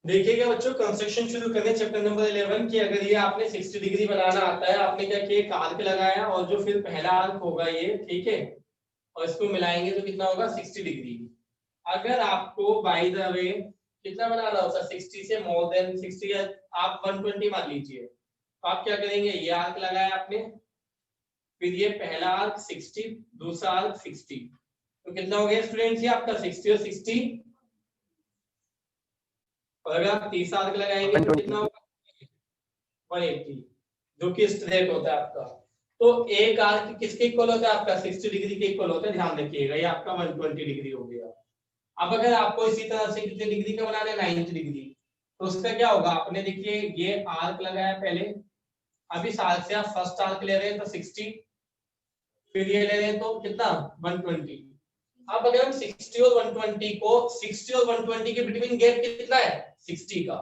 देखिएगा बच्चों, कंस्ट्रक्शन शुरू करें चैप्टर नंबर 11 की। अगर ये आपने 60 डिग्री बनाना आता है, आपने क्या किया, एक आर्क लगाया और जो फिर पहला आर्क होगा ये, ठीक है, और इसको मिलाएंगे तो कितना होगा 60 डिग्री। अगर आपको बाय द वे कितना बनाना होता है, 60 से मोर देन 60 या आप 120 मान लीजिए, तो आप क्या करेंगे, ये आर्क लगाया आपने, फिर ये पहला आर्क 60, दूसरा आर्क 60, तो कितना हो गया स्टूडेंट्स, ये आपका 60 और 60। और अगर आप 30 आर्क लगाएंगे तो कितना 120। होगा, 180, जो कि स्ट्रेट होता है आपका। तो एक आर्क किसके इक्वल होता है, आपका 60 डिग्री के इक्वल होता है, ध्यान रखिएगा, ये आपका 120 डिग्री हो गया। अब अगर आपको इसी तरह से कितने डिग्री का बनाना है, 90 डिग्री, तो उसका क्या होगा, आपने देखिए ये आर्क लगाया पहले, अब इस आर्क से आप फर्स्ट आर्क ले रहे हैं तो 60, फिर ये ले रहे हैं तो कितना 120। अब अगर हम 60 और 120 को, 60 और 120 के बिटवीन गैप कितना है, 60 का,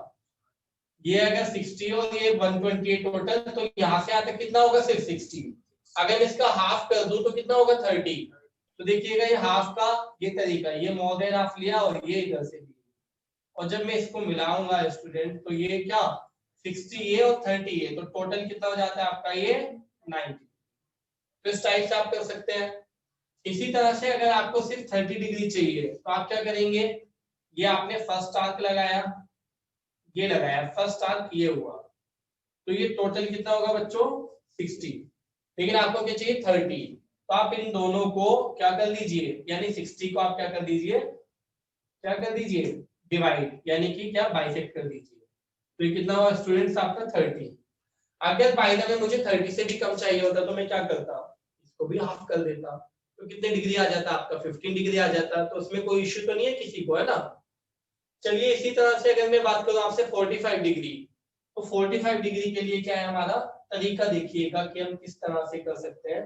ये अगर 60 और ये 120 टोटल, तो यहाँ से यहाँ तक कितना होगा, सिर्फ 60। अगर इसका हाफ कर दूं तो कितना होगा, 30। तो देखिएगा ये हाफ का ये तरीका, ये मोर देन हाफ लिया और ये इधर से भी, और जब मैं इसको मिलाऊंगा स्टूडेंट, तो ये क्या 60 ये और 30 ये, तो टोटल कितना हो जाता है आपका ये 90। तो इस टाइप से आप कर सकते हैं। इसी तरह से अगर आपको सिर्फ 30 डिग्री चाहिए तो आप क्या करेंगे, ये आपने फर्स्ट आर्क लगाया, ये लगाया फर्स्ट आर्क, ये हुआ, तो ये टोटल कितना होगा बच्चों 60। लेकिन आपको क्या चाहिए 30, तो आप इन दोनों को क्या कर लीजिए, यानी 60 को आप क्या कर दीजिए, क्या कर दीजिए डिवाइड, यानी कि क्या बाइसेक्ट कर दीजिए, तो ये कितना हुआ स्टूडेंट्स आपका 30। अगर बाय द वे मुझे 30 से भी कम चाहिए होता तो मैं क्या करता, इसको भी हाफ कर देता, तो कितने डिग्री आ जाता आपका 15 डिग्री आ जाता, तो उसमें कोई इश्यू तो नहीं है किसी को, है ना। चलिए इसी तरह से अगर मैं बात करूं आपसे 45 डिग्री, तो 45 डिग्री के लिए क्या है हमारा तरीका, देखिएगा कि हम किस तरह से कर सकते हैं,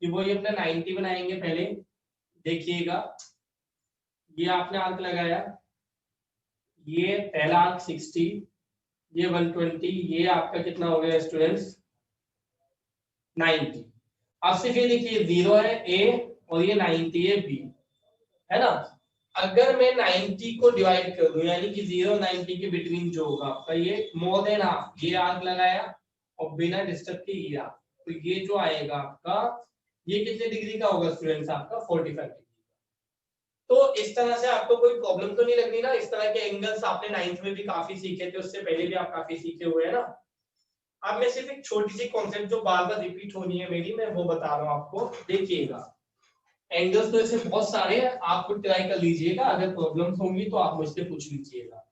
कि वो ये अपना 90 बनाएंगे पहले। देखिएगा ये आपने आर्क लगाया, ये पहला आर्क 60, ये 120, ये आपका कितना हो गया स्टूडेंट्स 90। अब सिर्फ ये देखिए 0 है ए और ये 90 है बी, है ना। अगर मैं 90 को डिवाइड कर दूं, यानी कि 0 90 के बिटवीन जो होगा आपका ये मोर देन हाफ, ये आर्क लगाया और बिना डिस्टर्ब के ये आर्क, तो ये जो आएगा आपका, ये कितने डिग्री का होगा स्टूडेंट्स, आपका 45 डिग्री। तो इस तरह से आपको कोई प्रॉब्लम तो नहीं लगनी ना, इस तरह के एंगल्स आपने 9th में भी काफी सीखे थे, उससे पहले भी आप काफी सीखे हुए हैं ना। अब मैं सिर्फ एक छोटी सी कॉन्सेप्ट जो बार बार रिपीट होनी है मेरी, मैं वो बता रहा हूँ आपको, देखिएगा। एंगल्स तो ऐसे बहुत सारे हैं, आप खुद ट्राई कर लीजिएगा, अगर प्रॉब्लम्स होंगी तो आप मुझसे पूछ लीजिएगा।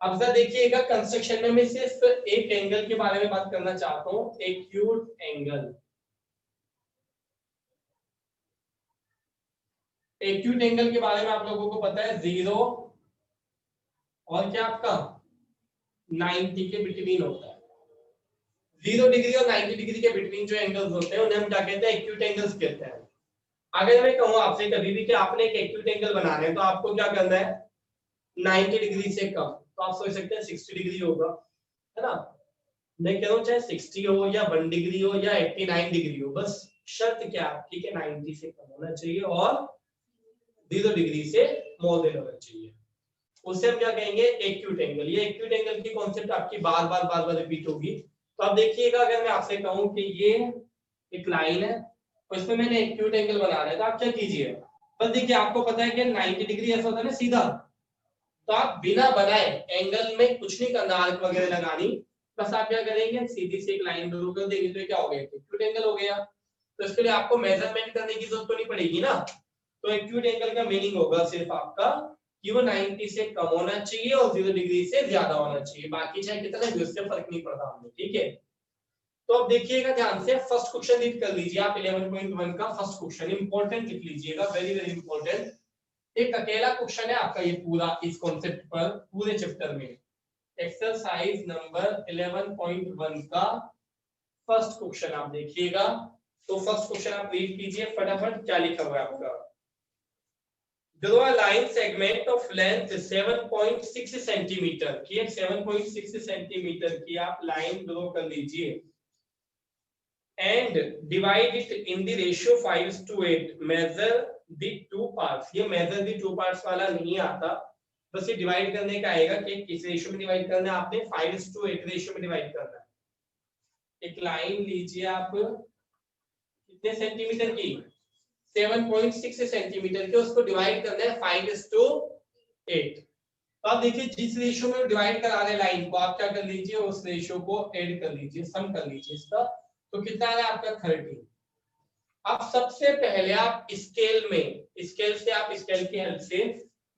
अब जरा देखिएगा, कंस्ट्रक्शन में मैं सिर्फ एक एंगल के बारे में बात करना चाहता हूँ, एक्यूट एंगल। एक्यूट एंगल के बारे में आप लोगों को पता है, 0 और क्या आपका 90 के बिटवीन होता है। 0 डिग्री और 90 डिग्री के बिटवीन जो एंगल्स होते हैं उन्हें हम क्या कहते हैं, एक्यूट एंगल्स कहते हैं। अगर मैं कहूँ आपसे कभी भी कि आपने एक एक्यूट एंगल बनाना है, तो आपको क्या करना है, 90 डिग्री से कम, तो आप सोच सकते हैं 60 डिग्री होगा, है ना। मैं कह रहा हूँ चाहे 60 हो या 1 डिग्री हो या 89 डिग्री हो, बस शर्त क्या है, ठीक है 90 से कम होना चाहिए और 0 डिग्री से मोर देन होना चाहिए, उसे हम क्या कहेंगे, एक्यूट एंगल। ये एक्यूट एंगल की कॉन्सेप्ट आपकी बार बार रिपीट होगी। तो आप देखिएगा, अगर मैं आपसे कहूं कि ये एक लाइन है और इसमें मैंने एक्यूट एंगल बनाना है, तो आप क्या कीजिए, बस देखिए आपको पता है कि 90 डिग्री ऐसा होता है ना सीधा, तो आप बिना बनाए एंगल में कुछ नहीं करना, आर्क वगैरह लगानी, बस आप क्या करेंगे, सीधी सी एक लाइन ड्रॉ कर देंगे, तो ये क्या हो गया, एक्यूट एंगल हो गया। तो इसके लिए आपको मेजरमेंट करने की जरूरत तो नहीं पड़ेगी ना। तो एक्यूट एंगल का मीनिंग होगा सिर्फ आपका कि वो 90 से कम होना चाहिए और 0 डिग्री से ज्यादा होना चाहिए, बाकी चाहे कितना भी उससे फर्क नहीं पड़ता हमें, ठीक है। तो अब देखिएगा ध्यान से, फर्स्ट क्वेश्चन रीड कर लीजिए आप, 11.1 का फर्स्ट क्वेश्चन इंपॉर्टेंट लिख लीजिएगा, वेरी वेरी इंपॉर्टेंट। एक अकेला क्वेश्चन है आपका ये पूरा इस कॉन्सेप्ट पर, पूरे चैप्टर में, एक्सरसाइज नंबर 11.1 का फर्स्ट क्वेश्चन आप देखिएगा। तो फर्स्ट क्वेश्चन आप रीड कीजिए फटाफट, क्या लिखा हुआ है आपका। Draw a line segment of length 7.6 centimetre की, 7.6 सेंटीमीटर की आप लाइन ड्रॉ कर लीजिए and divide it in the ratio 5:8. measure the two parts, ये measure the two parts वाला नहीं आता, बस ये डिवाइड करने का आएगा कि किस रेशियो में डिवाइड करना है आपने, 5:8 रेशियो में डिवाइड करना है। एक लाइन लीजिए आप कितने सेंटीमीटर की, 7.6 सेंटीमीटर के, उसको डिवाइड करना है 5:8। तो आप देखिए जिस रेशियो में डिवाइड करा रहे लाइन को, आप क्या कर लीजिए उस रेशियो को ऐड कर लीजिए, सम कर लीजिए इसका, तो कितना आ रहा है आपका 30। अब सबसे पहले आप स्केल में, स्केल से आप स्केल की हेल्प से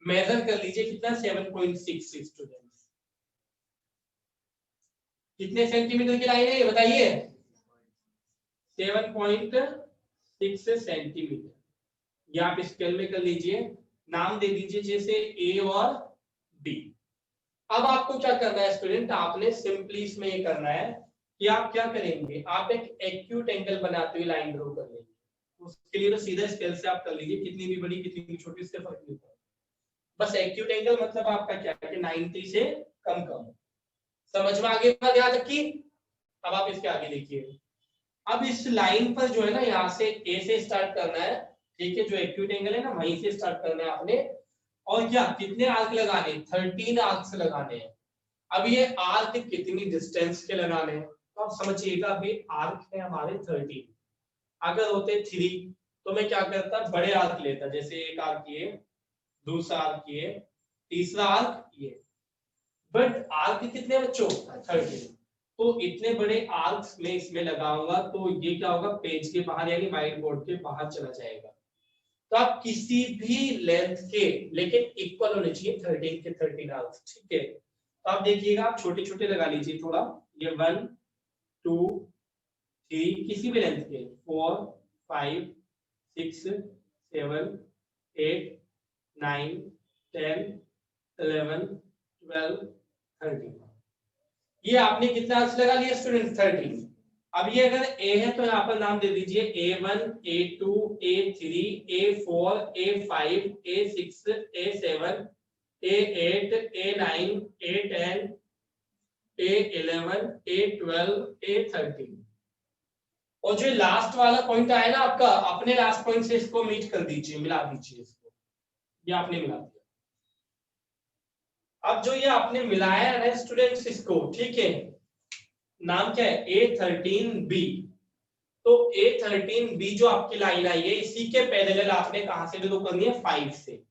मेजर कर लीजिए कितना, 7.6 स्टूडेंट्स, कितने सेंटीमीटर की लाइन है ये बताइए, 7.6 सेंटीमीटर। ये आप स्केल में कर लीजिए, नाम दे दीजिए जैसे ए और बी। अब आपको क्या करना है स्टूडेंट, आपने सिंपली इसमें ये करना है कि आप क्या करेंगे, आप एक एक्यूट एंगल बनाते हुए लाइन ड्रॉ कर लेंगे। उसके लिए तो सीधा स्केल से आप कर लीजिए, कितनी भी बड़ी कितनी भी छोटी इससे फर्क नहीं पड़ता। बस एक्यूट एंगल मतलब आपका क्या है कि 90 से कम कम। समझ में आगे बात यहाँ तक की? अब आप इसके आगे देखिए, अब इस लाइन पर जो है ना, यहाँ से ए से स्टार्ट करना है, ठीक है, जो एक्यूट एंगल है ना वहीं से स्टार्ट करना है आपने। और क्या कितने आर्क लगाने, 13 आर्क्स लगाने हैं। अब ये आर्क कितनी डिस्टेंस के लगाने हैं, तो आप समझिएगा अभी आर्क है हमारे 13, अगर होते 3 तो मैं क्या करता, बड़े आर्क लेता, जैसे एक आर्क ये, दूसरा आर्क ये, तीसरा आर्क ये, बट आर्क कितने बच्चों, 13। तो इतने बड़े आर्क्स में इसमें लगाऊंगा तो ये क्या होगा, पेज के बाहर यानी व्हाइट बोर्ड के बाहर चला जाएगा। तो आप किसी भी लेंथ के, लेकिन इक्वल होने चाहिए 13 के 13 आर्क्स, ठीक है। तो आप देखिएगा, आप छोटे छोटे लगा लीजिए थोड़ा, ये 1 2 3 किसी भी लेंथ के, 4 5 6 7 8 9 10 11 12 13। ये आपने कितना आंसर लगा लिया स्टूडेंट, 13। अब ये अगर a है तो यहाँ पर नाम दे दीजिए A1 A2 A3 A4 A5 A6 A7 A8 A9 A10 A11 A12 A13। और जो लास्ट वाला पॉइंट आया ना आपका, अपने लास्ट पॉइंट से इसको मीट कर दीजिए, मिला दीजिए इसको, ये आपने मिला दिया। अब जो ये आपने मिलाया है स्टूडेंट्स इसको, ठीक है, नाम क्या है, A13B। तो A13B जो आपकी लाइन आई है, इसी के पैरेलल आपने कहां से ड्रॉ करनी है, 5 से,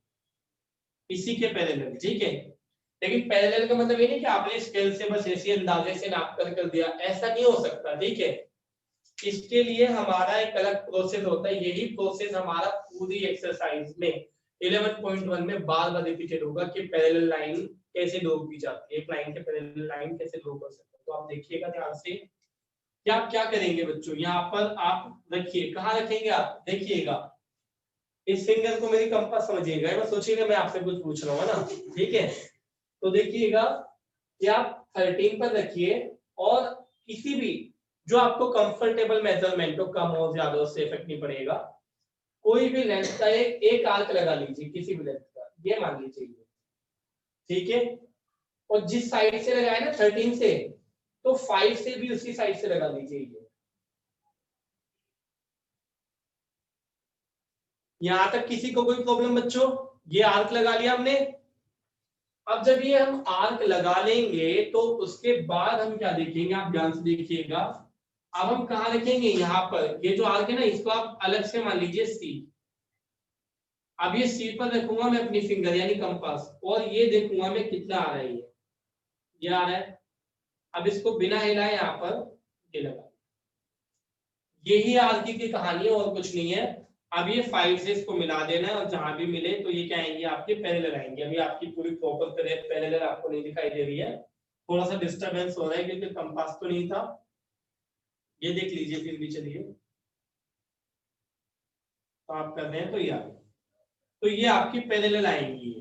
इसी के पैरेलल, ठीक है। लेकिन पैरेलल का मतलब ये नहीं कि आपने स्केल से बस ऐसे अंदाजे से नाप कर दिया, ऐसा नहीं हो सकता, ठीक है। इसके लिए हमारा एक अलग प्रोसेस होता है, यही प्रोसेस हमारा पूरी एक्सरसाइज में 11.1 में बार बार रिपीटेड होगा कि पैरेलल लाइन कैसे ड्रॉ की जाती है, एक लाइन के पैरेलल लाइन कैसे ड्रॉ कर सकते हैं। तो आप देखिएगा ध्यान से, क्या क्या करेंगे बच्चों, यहाँ पर आप रखिए, कहाँ रखेंगे आप, देखिएगा इस फिंगर को मेरी कंपास समझिएगा, मैं सोचिएगा मैं आपसे कुछ पूछ रहा हूँ ना, ठीक है। तो देखिएगा कि आप 13 पर रखिए, और किसी भी जो आपको कंफर्टेबल मेजरमेंट हो, कम हो ज्यादा उससे इफेक्ट नहीं पड़ेगा, कोई भी लेंथ का एक आर्क लगा लीजिए, किसी भी लेंथ का, ये मान लीजिए, ठीक है। और जिस साइड से लगाए ना 13 से, तो 5 से भी उसी साइड से लगा लीजिए ये। यहां तक किसी को कोई प्रॉब्लम बच्चों, ये आर्क लगा लिया हमने। अब जब ये हम आर्क लगा लेंगे तो उसके बाद हम क्या देखेंगे, आप ध्यान से देखिएगा, अब हम कहाँ रखेंगे, यहाँ पर, ये जो आर्क है ना इसको आप अलग से मान लीजिए C। अब ये C पर रखूंगा मैं अपनी फिंगर यानी कंपास, और ये देखूंगा मैं कितना आ रहा है, ये आ रहा है। अब इसको बिना हिलाए यहाँ पर ये लगा, यही आर्क की कहानी है और कुछ नहीं है। अब ये 5 से इसको मिला देना है, और जहां भी मिले तो ये क्या आएंगे, आपके पैरेलल आएंगे। अभी आपकी पूरी प्रॉपर पैरेलल आपको नहीं दिखाई दे रही है, थोड़ा सा डिस्टरबेंस हो रहा है क्योंकि कंपास तो नहीं था, ये देख लीजिए फिर भी, चलिए तो आप कर रहे हैं तो ये आगे, तो ये आपकी पैरेलल आएंगी,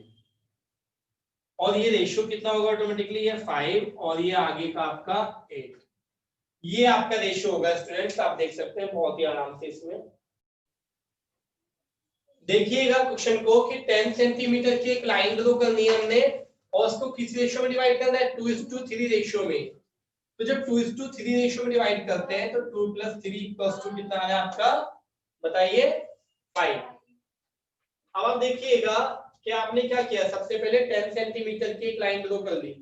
और ये रेशियो कितना होगा ऑटोमेटिकली, ये 5 और ये आगे का आपका 8, ये आपका रेशियो होगा स्टूडेंट्स। आप देख सकते हैं बहुत ही आराम से, इसमें देखिएगा क्वेश्चन को कि 10 सेंटीमीटर की एक लाइन ड्रॉ करनी है हमने, और उसको किस रेशियो में डिवाइड करना है, 2:3 रेशियो में। तो जब 2:3 रेशियो में डिवाइड करते हैं तो 2 + 3 = 2 कितना है आपका, बताइए, 5। अब आप देखिएगा कि आपने क्या किया, सबसे पहले 10 सेंटीमीटर की एक लाइन ड्रॉ कर ली,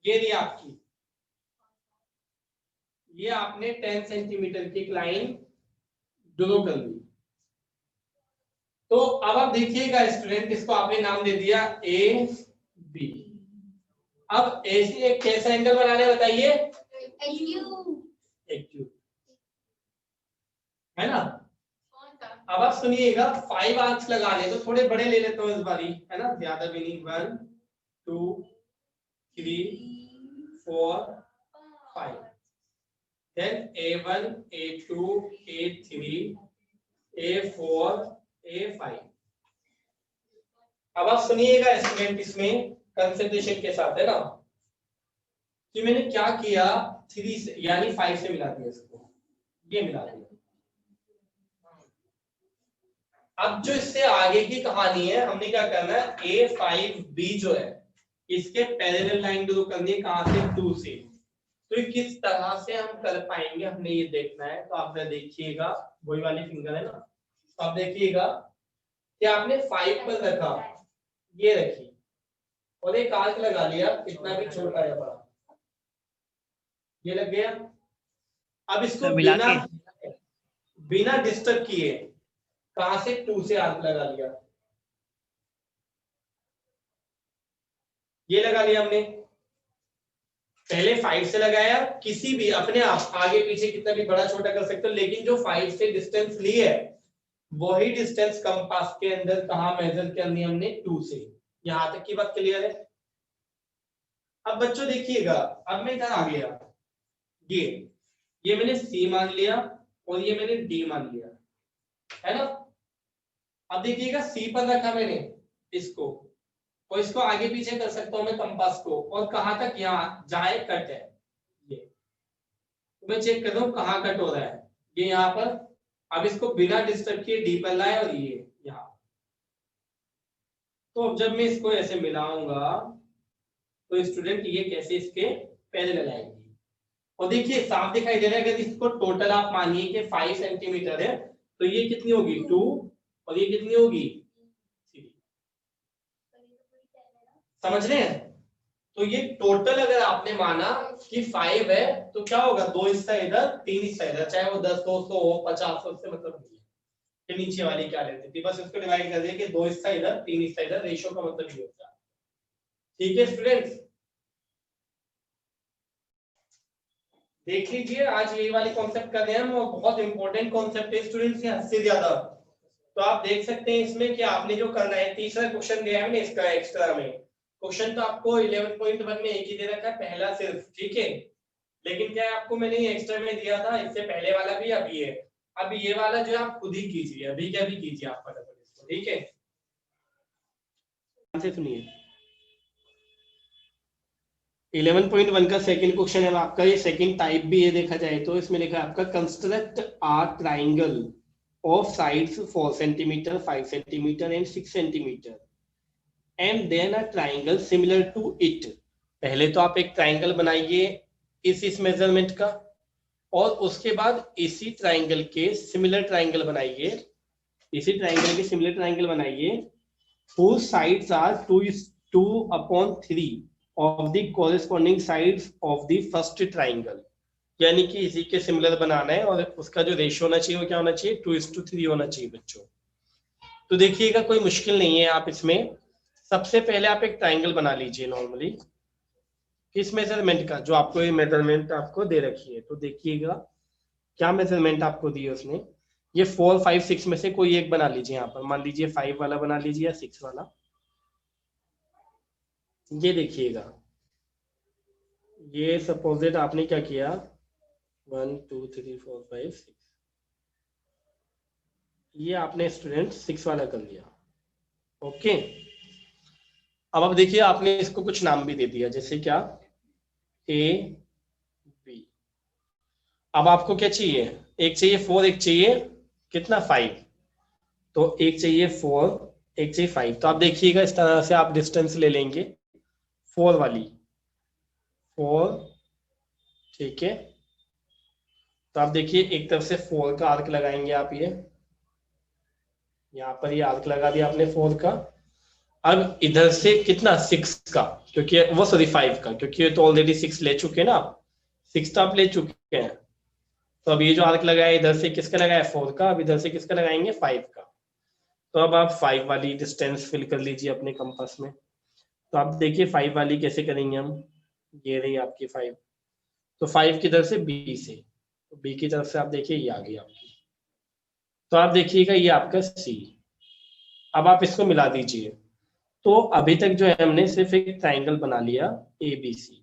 ये रही आपकी, ये आपने 10 सेंटीमीटर की एक लाइन ड्रॉ कर ली। तो अब आप देखिएगा स्टूडेंट, इसको आपने नाम दे दिया ए बी। अब ऐसे एक कैसा एंगल बनाने बताइए, एक क्यूब, है ना। अब आप सुनिएगा, 5 आर्क्स लगाने तो थोड़े बड़े ले लेता हूँ इस बारी, है ना, ज्यादा भी नहीं। 1 2 3 4 5, then A1 A2 A3 A4 A5। अब आप सुनिएगा स्टूडेंट, इसमें कंसंट्रेशन के साथ, है ना, कि मैंने क्या किया, 3 से यानी 5 से मिला दिया इसको, ये मिला दिया। अब जो इससे आगे की कहानी है, हमने क्या करना है, A5B जो है इसके पैरेलल लाइन ड्रॉ करनी है, कहां से, 2 से। तो ये किस तरह से हम कर पाएंगे, हमने ये देखना है। तो आप देखिएगा, वही वाली फिंगर है ना, तो आप देखिएगा कि आपने 5 पर रखा, ये रखी, और एक आर्क लगा लिया, इतना भी छोटा या बड़ा, ये लग गया। अब इसको बिना डिस्टर्ब किए कहां से, 2 से आर्क लगा लिया, ये लगा लिया हमने। पहले 5 से लगाया, किसी भी अपने आप आगे पीछे कितना भी बड़ा छोटा कर सकते हो, लेकिन जो 5 से डिस्टेंस ली है वही डिस्टेंस कंपास के अंदर कहां मेजर करनी है हमने, 2 से। यहां तक की बात क्लियर है। अब बच्चों देखिएगा, अब मैं इधर आ गया, ये मैंने C मान लिया और ये मैंने D मान लिया, है ना। अब देखिएगा, C पर रखा मैंने इसको, और इसको आगे पीछे कर सकता हूं मैं कंपास को, और कहां तक, यहाँ जहां कट है ये, तो मैं चेक कर रहा हूं कहां कट हो रहा है, ये यहाँ पर। अब इसको बिना डिस्टर्ब किए D पर लाए, और ये यहाँ। तो अब जब मैं इसको ऐसे मिलाऊंगा तो स्टूडेंट ये कैसे इसके पैरेलल आएगी, और देखिए साफ दिखाई दे रहा है। अगर इसको टोटल आप मानिए कि 5 सेंटीमीटर है, तो ये कितनी होगी, 2, और ये कितनी होगी, 3। समझ रहे हैं। तो ये टोटल अगर आपने माना कि 5 है, तो क्या होगा, 2 हिस्सा इधर 3 हिस्सा इधर, चाहे वो 10 हो 100 हो 50 हो, उससे मतलब नहीं है कि नीचे वाली क्या लेती थी, बस इसको डिवाइड कर दिया कि 2 हिस्सा इधर 3 हिस्सा इधर, रेशियो का मतलब ये होता है। ठीक है स्टूडेंट्स, देख लीजिए, आज यही वाली कॉन्सेप्ट कर रहे हैं हम, और बहुत इंपॉर्टेंट कॉन्सेप्ट है स्टूडेंट्स, ये हद से ज्यादा। तो आप देख सकते हैं इसमें कि आपने जो करना है, तीसरा क्वेश्चन दिया है मैंने इसका एक्स्ट्रा में। क्वेश्चन तो आपको 11.1 में एक ही दे रखा है, पहला सिर्फ, ठीक है। लेकिन क्या है, आपको मैंने एक्स्ट्रा में दिया था, इससे पहले वाला भी अभी है। अब ये वाला जो है आप खुद ही कीजिए, अभी क्या भी कीजिए आप फटाफट इसको, ठीक है। ध्यान से सुनिए, 11.1 का सेकंड क्वेश्चन है आपका, ये सेकंड टाइप भी है देखा जाए तो। इसमें लिखा है आपका, construct a triangle of sides 4 centimetre 5 centimetre and 6 centimetre and then a triangle similar to it. पहले तो आप एक ट्राइंगल बनाइए इस मेजरमेंट का, और उसके बाद इसी ट्राइंगल के सिमिलर ट्राइंगल बनाइए, इसी ट्राइंगल के सिमिलर ट्राइंगल बनाइए whose sides are 2:3 of the corresponding sides of the first triangle। यानी कि इसी के सिमिलर बनाना है, और उसका जो रेशियो होना चाहिए वो क्या होना चाहिए, 2:3 होना चाहिए बच्चों। तो देखिएगा, कोई मुश्किल नहीं है। आप इसमें सबसे पहले आप एक ट्राइंगल बना लीजिए नॉर्मली, किस मेजरमेंट का, जो आपको ये मेजरमेंट आपको दे रखी है। तो देखिएगा क्या मेजरमेंट आपको दी है उसने, ये 4 5 6 में से कोई एक बना लीजिए। यहाँ पर मान लीजिए 5 वाला बना लीजिए या 6 वाला। ये देखिएगा, ये सपोजिट आपने क्या किया, 1 2 3 4 5 6, ये आपने स्टूडेंट 6 वाला कर लिया। ओके, अब देखिए आपने इसको कुछ नाम भी दे दिया, जैसे क्या, ए बी। अब आपको क्या चाहिए, एक चाहिए 4, एक चाहिए कितना, 5। तो एक चाहिए 4, एक चाहिए 5। तो आप देखिएगा इस तरह से आप डिस्टेंस ले लेंगे 4 वाली, 4, ठीक है। तो आप देखिए एक तरफ से 4 का आर्क लगाएंगे आप, ये यहाँ पर ये आर्क लगा दिया आपने 4 का, अब इधर से कितना 6 का, क्योंकि वो सॉरी 5 का, क्योंकि ये तो ऑलरेडी 6 ले चुके हैं ना आप, 6 तो आप ले चुके हैं। तो अब ये जो आर्क लगाया इधर से किसका लगाया 4 का, अब इधर से किसका लगाएंगे 5 का। तो अब आप 5 वाली डिस्टेंस फिल कर लीजिए अपने कंपास में। तो आप देखिए 5 वाली कैसे करेंगे हम, ये रही आपकी 5। तो 5 किधर से बी से, तो बी की तरफ से आप देखिए ये आ गई आपकी। तो आप देखिएगा ये आपका सी। अब आप इसको मिला दीजिए। तो अभी तक जो है हमने सिर्फ एक ट्राइंगल बना लिया ए बी सी।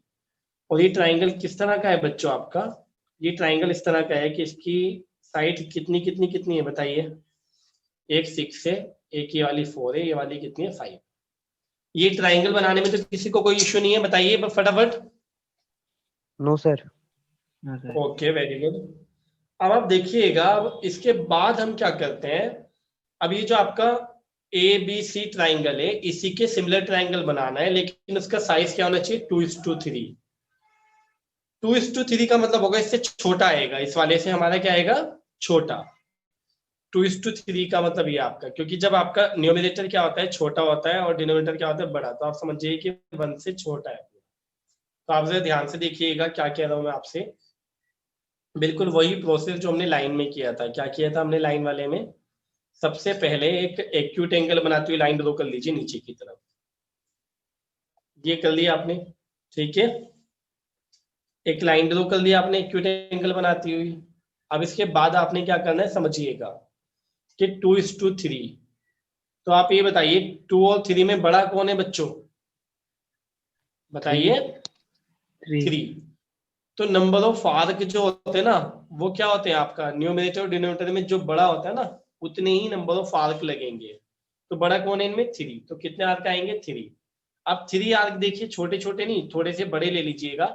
और ये ट्राइंगल किस तरह का है बच्चों आपका, ये ट्राइंगल इस तरह का है कि इसकी साइड कितनी कितनी कितनी है बताइए। एक 6 है, एक ये वाली 4 है, ये वाली कितनी है 5। ये ट्राइंगल बनाने में तो किसी को कोई इश्यू नहीं है, बताइए फटाफट। No sir. Okay very good. अब आप देखिएगा, अब इसके बाद हम क्या करते हैं, अब ये जो आपका ए बी सी ट्राइंगल है, इसी के सिमिलर ट्राइंगल बनाना है, लेकिन उसका साइज क्या होना चाहिए 2:3। 2:3 का मतलब होगा इससे छोटा आएगा, इस वाले से हमारा क्या आएगा छोटा। 2:3 का मतलब ये आपका, क्योंकि जब आपका न्यूमरेटर क्या होता है छोटा होता है और डिनोमिनेटर क्या होता है बड़ा, तो आप समझिए कि 1 से छोटा है। तो आप जरा ध्यान से देखिएगा क्या कह रहा हूं मैं आपसे। बिल्कुल वही प्रोसेस जो हमने लाइन में किया था। क्या किया था हमने लाइन वाले में, सबसे पहले एक एक्यूट एंगल बनाती हुई लाइन ड्रॉ कर लीजिए नीचे की तरफ, ये कर लिया आपने, ठीक है। एक लाइन ड्रॉ कर लिया आपने एक्यूट एंगल बनाती हुई। अब इसके बाद आपने क्या करना है समझिएगा कि 2:3। तो आप ये बताइए 2 और 3 में बड़ा कौन है बच्चों, बताइए 3। तो नंबर ऑफ आर्क जो होते हैं ना, वो क्या होते हैं आपका न्यूमरेटर और डिनोमिनेटर में जो बड़ा होता है ना, उतने ही नंबर ऑफ आर्क लगेंगे। तो बड़ा कौन है इनमें 3, तो कितने आर्क आएंगे 3। अब 3 आर्क देखिए छोटे छोटे नहीं, थोड़े से बड़े ले लीजिएगा।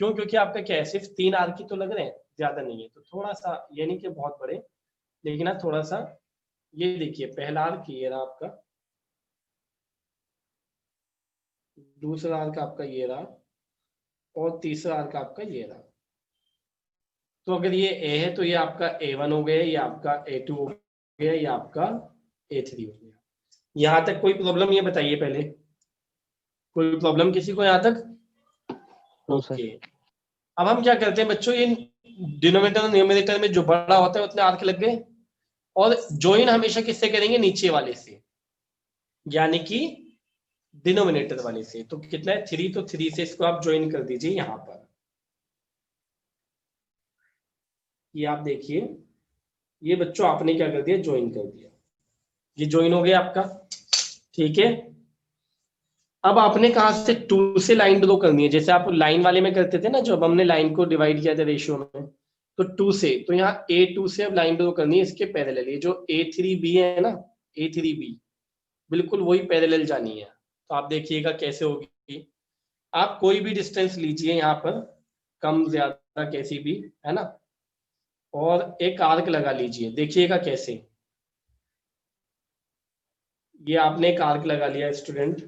क्यों, क्योंकि आपका क्या है सिर्फ 3 आर्क ही तो लग रहे हैं, ज्यादा नहीं है। तो थोड़ा सा ये नहीं कि बहुत बड़े, लेकिन आप थोड़ा सा, ये देखिए पहला आर्क ये रहा आपका, दूसरा आर्क आपका ये रहा, और तीसरा आर्क आपका ये रहा। तो अगर ये ए है तो ये आपका A1 हो गया, ये आपका A2 हो गया, ये आपका A3 हो गया। यहां तक कोई प्रॉब्लम, ये बताइए पहले, कोई प्रॉब्लम किसी को यहां तक? No sir. ओके। अब हम क्या करते हैं बच्चों, इन डिनोमिनेटर और न्यूमरेटर में जो बड़ा होता है उतने आर्क लग गए, और ज्वाइन हमेशा किससे करेंगे नीचे वाले से, यानी कि डिनोमिनेटर वाले से। तो कितना है 3, तो 3 से इसको आप ज्वाइन कर दीजिए यहां पर। ये आप देखिए, ये बच्चों आपने क्या कर दिया ज्वाइन कर दिया, ये ज्वाइन हो गया आपका, ठीक है। अब आपने कहा से 2 से लाइन ड्रॉ करनी है, जैसे आप लाइन वाले में करते थे ना जब हमने लाइन को डिवाइड किया था रेशियो में। तो 2 से, तो यहाँ A2 से अब लाइन ड्रॉ करनी है इसके पैरेलल, ये जो A3B है ना, A3B बिल्कुल वही पैरेलल जानी है। तो आप देखिएगा कैसे होगी। आप कोई भी डिस्टेंस लीजिए यहाँ पर, कम ज्यादा कैसी भी, है ना, और एक आर्क लगा लीजिए, देखिएगा कैसे। ये आपने एक आर्क लगा लिया स्टूडेंट,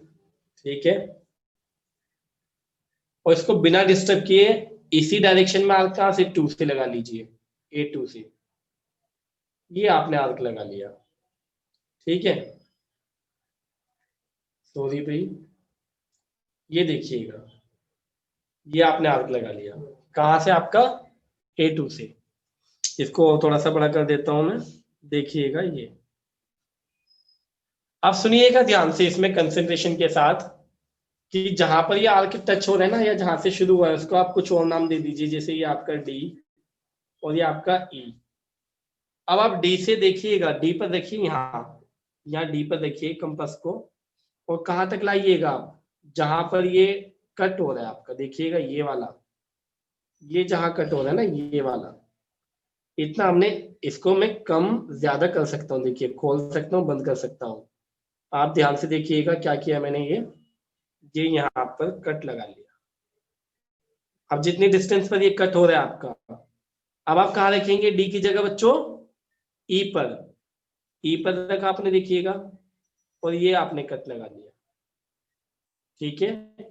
ठीक है। और इसको बिना डिस्टर्ब किए इसी डायरेक्शन में आर्क कहां से 2 से लगा लीजिए, A2 से। ये आपने आर्क लगा लिया, ठीक है। सॉरी भाई, ये देखिएगा, ये आपने आर्क लगा लिया कहां से आपका A2 से। इसको थोड़ा सा बड़ा कर देता हूं मैं, देखिएगा ये। अब सुनिएगा ध्यान से इसमें कंसंट्रेशन के साथ, कि जहां पर ये आर्क टच हो रहा है ना, या जहां से शुरू हुआ है उसको आप कुछ और नाम दे दीजिए, जैसे ये आपका D और ये आपका E। अब आप डी से देखिएगा, डी पर देखिए, यहाँ डी पर देखिए कंपास को, और कहां तक लाइएगा आप, जहां पर ये कट हो रहा है आपका, देखिएगा ये वाला, ये जहां कट हो रहा है ना ये वाला, इतना हमने, इसको मैं कम ज्यादा कर सकता हूँ, देखिए खोल सकता हूँ बंद कर सकता हूँ। आप ध्यान से देखिएगा क्या किया मैंने, ये यहाँ पर कट लगा लिया। अब जितनी डिस्टेंस पर ये कट हो रहा है आपका, अब आप कहाँ रखेंगे डी की जगह बच्चों, ई पर, ई पर रखा आपने, देखिएगा, और ये आपने कट लगा दिया, ठीक है।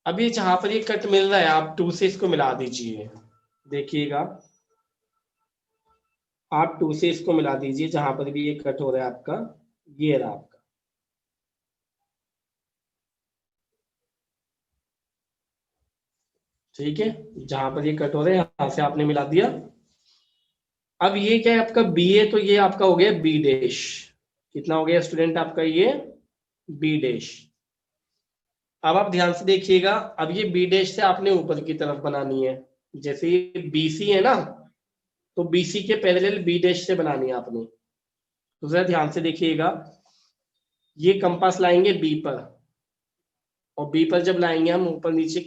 अभी जहां पर ये कट मिल रहा है आप 2 से इसको मिला दीजिए, देखिएगा आप 2 से इसको मिला दीजिए, जहां पर भी ये कट हो रहा है आपका, ये रहा आपका, ठीक है, जहां पर ये कट हो रहे हैं यहां से आपने मिला दिया। अब ये क्या है आपका बी है, तो ये आपका हो गया बी डैश। कितना हो गया स्टूडेंट आपका ये बी डैश। अब आप ध्यान से देखिएगा, अब ये बी डैश से आपने ऊपर की तरफ बनानी है। जैसे ये बीसी है ना, तो बीसी के पैरेलल बी डैश से बनानी है आपने। तो जरा ध्यान से देखिएगा, ये कंपास लाएंगे बी पर, और बी पर जब लाएंगे हम ऊपर नीचे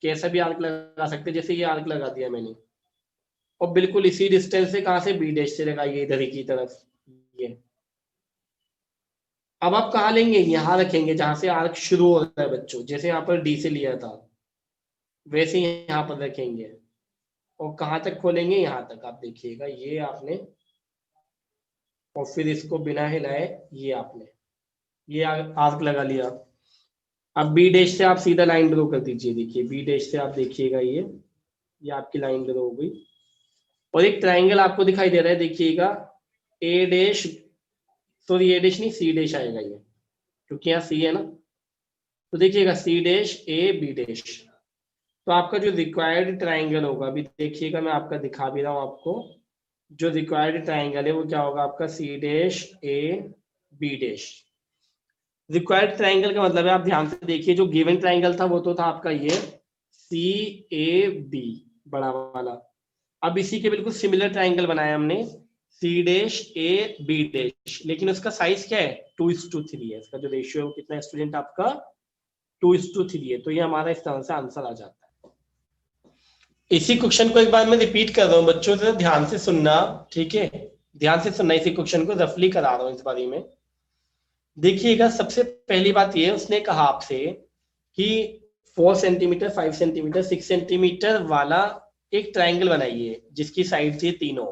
कैसा भी आर्क लगा सकते हैं, जैसे ये आर्क लगा दिया मैंने, और बिल्कुल इसी डिस्टेंस से कहां से बी डैश से लगाइए इधर ही की तरफ ये। अब आप कहाँ लेंगे, यहां रखेंगे जहां से आर्क शुरू हो रहा है बच्चों, जैसे यहाँ पर डी से लिया था वैसे ही यहाँ पर रखेंगे, और कहाँ तक खोलेंगे, यहाँ तक। आप देखिएगा ये आपने, और फिर इसको बिना हिलाए ये आपने ये आर्क लगा लिया। अब बी डैश से आप सीधा लाइन ड्रॉ कर दीजिए। देखिए बी डैश से आप देखिएगा ये आपकी लाइन ड्रॉ हो गई, और एक ट्राइंगल आपको दिखाई दे रहा है, देखिएगा ए डैश, सॉरी ए डैश नहीं सी डैश आएगा ये, क्योंकि यहाँ सी है ना। तो देखिएगा C dash A B dash, तो आपका जो रिक्वायर्ड ट्राइंगल होगा, अभी देखिएगा मैं आपका दिखा भी रहा हूँ आपको, जो रिक्वायर्ड ट्राइंगल है वो क्या होगा आपका C dash A B dash. Required triangle का मतलब है, आप ध्यान से देखिए, जो गिवन ट्राइंगल था वो तो था आपका ये सी ए बी बड़ा वाला। अब इसी के बिल्कुल सिमिलर ट्राइंगल बनाया हमने C dash A B dash, लेकिन उसका साइज क्या है 2:3 है। इसका जो रेशियो है वो कितना है स्टूडेंट आपका 2:3 है। तो ये हमारा इस तरह से आंसर आ जाता है। इसी क्वेश्चन को एक बार मैं रिपीट कर रहा हूँ बच्चों, से ध्यान से सुनना, ठीक है, ध्यान से सुनना, इसी क्वेश्चन को रफली करा रहा हूँ इस बारे में। देखिएगा सबसे पहली बात ये, उसने कहा आपसे कि 4 सेंटीमीटर 5 सेंटीमीटर 6 सेंटीमीटर वाला एक ट्राइंगल बनाइए जिसकी साइड से तीनों।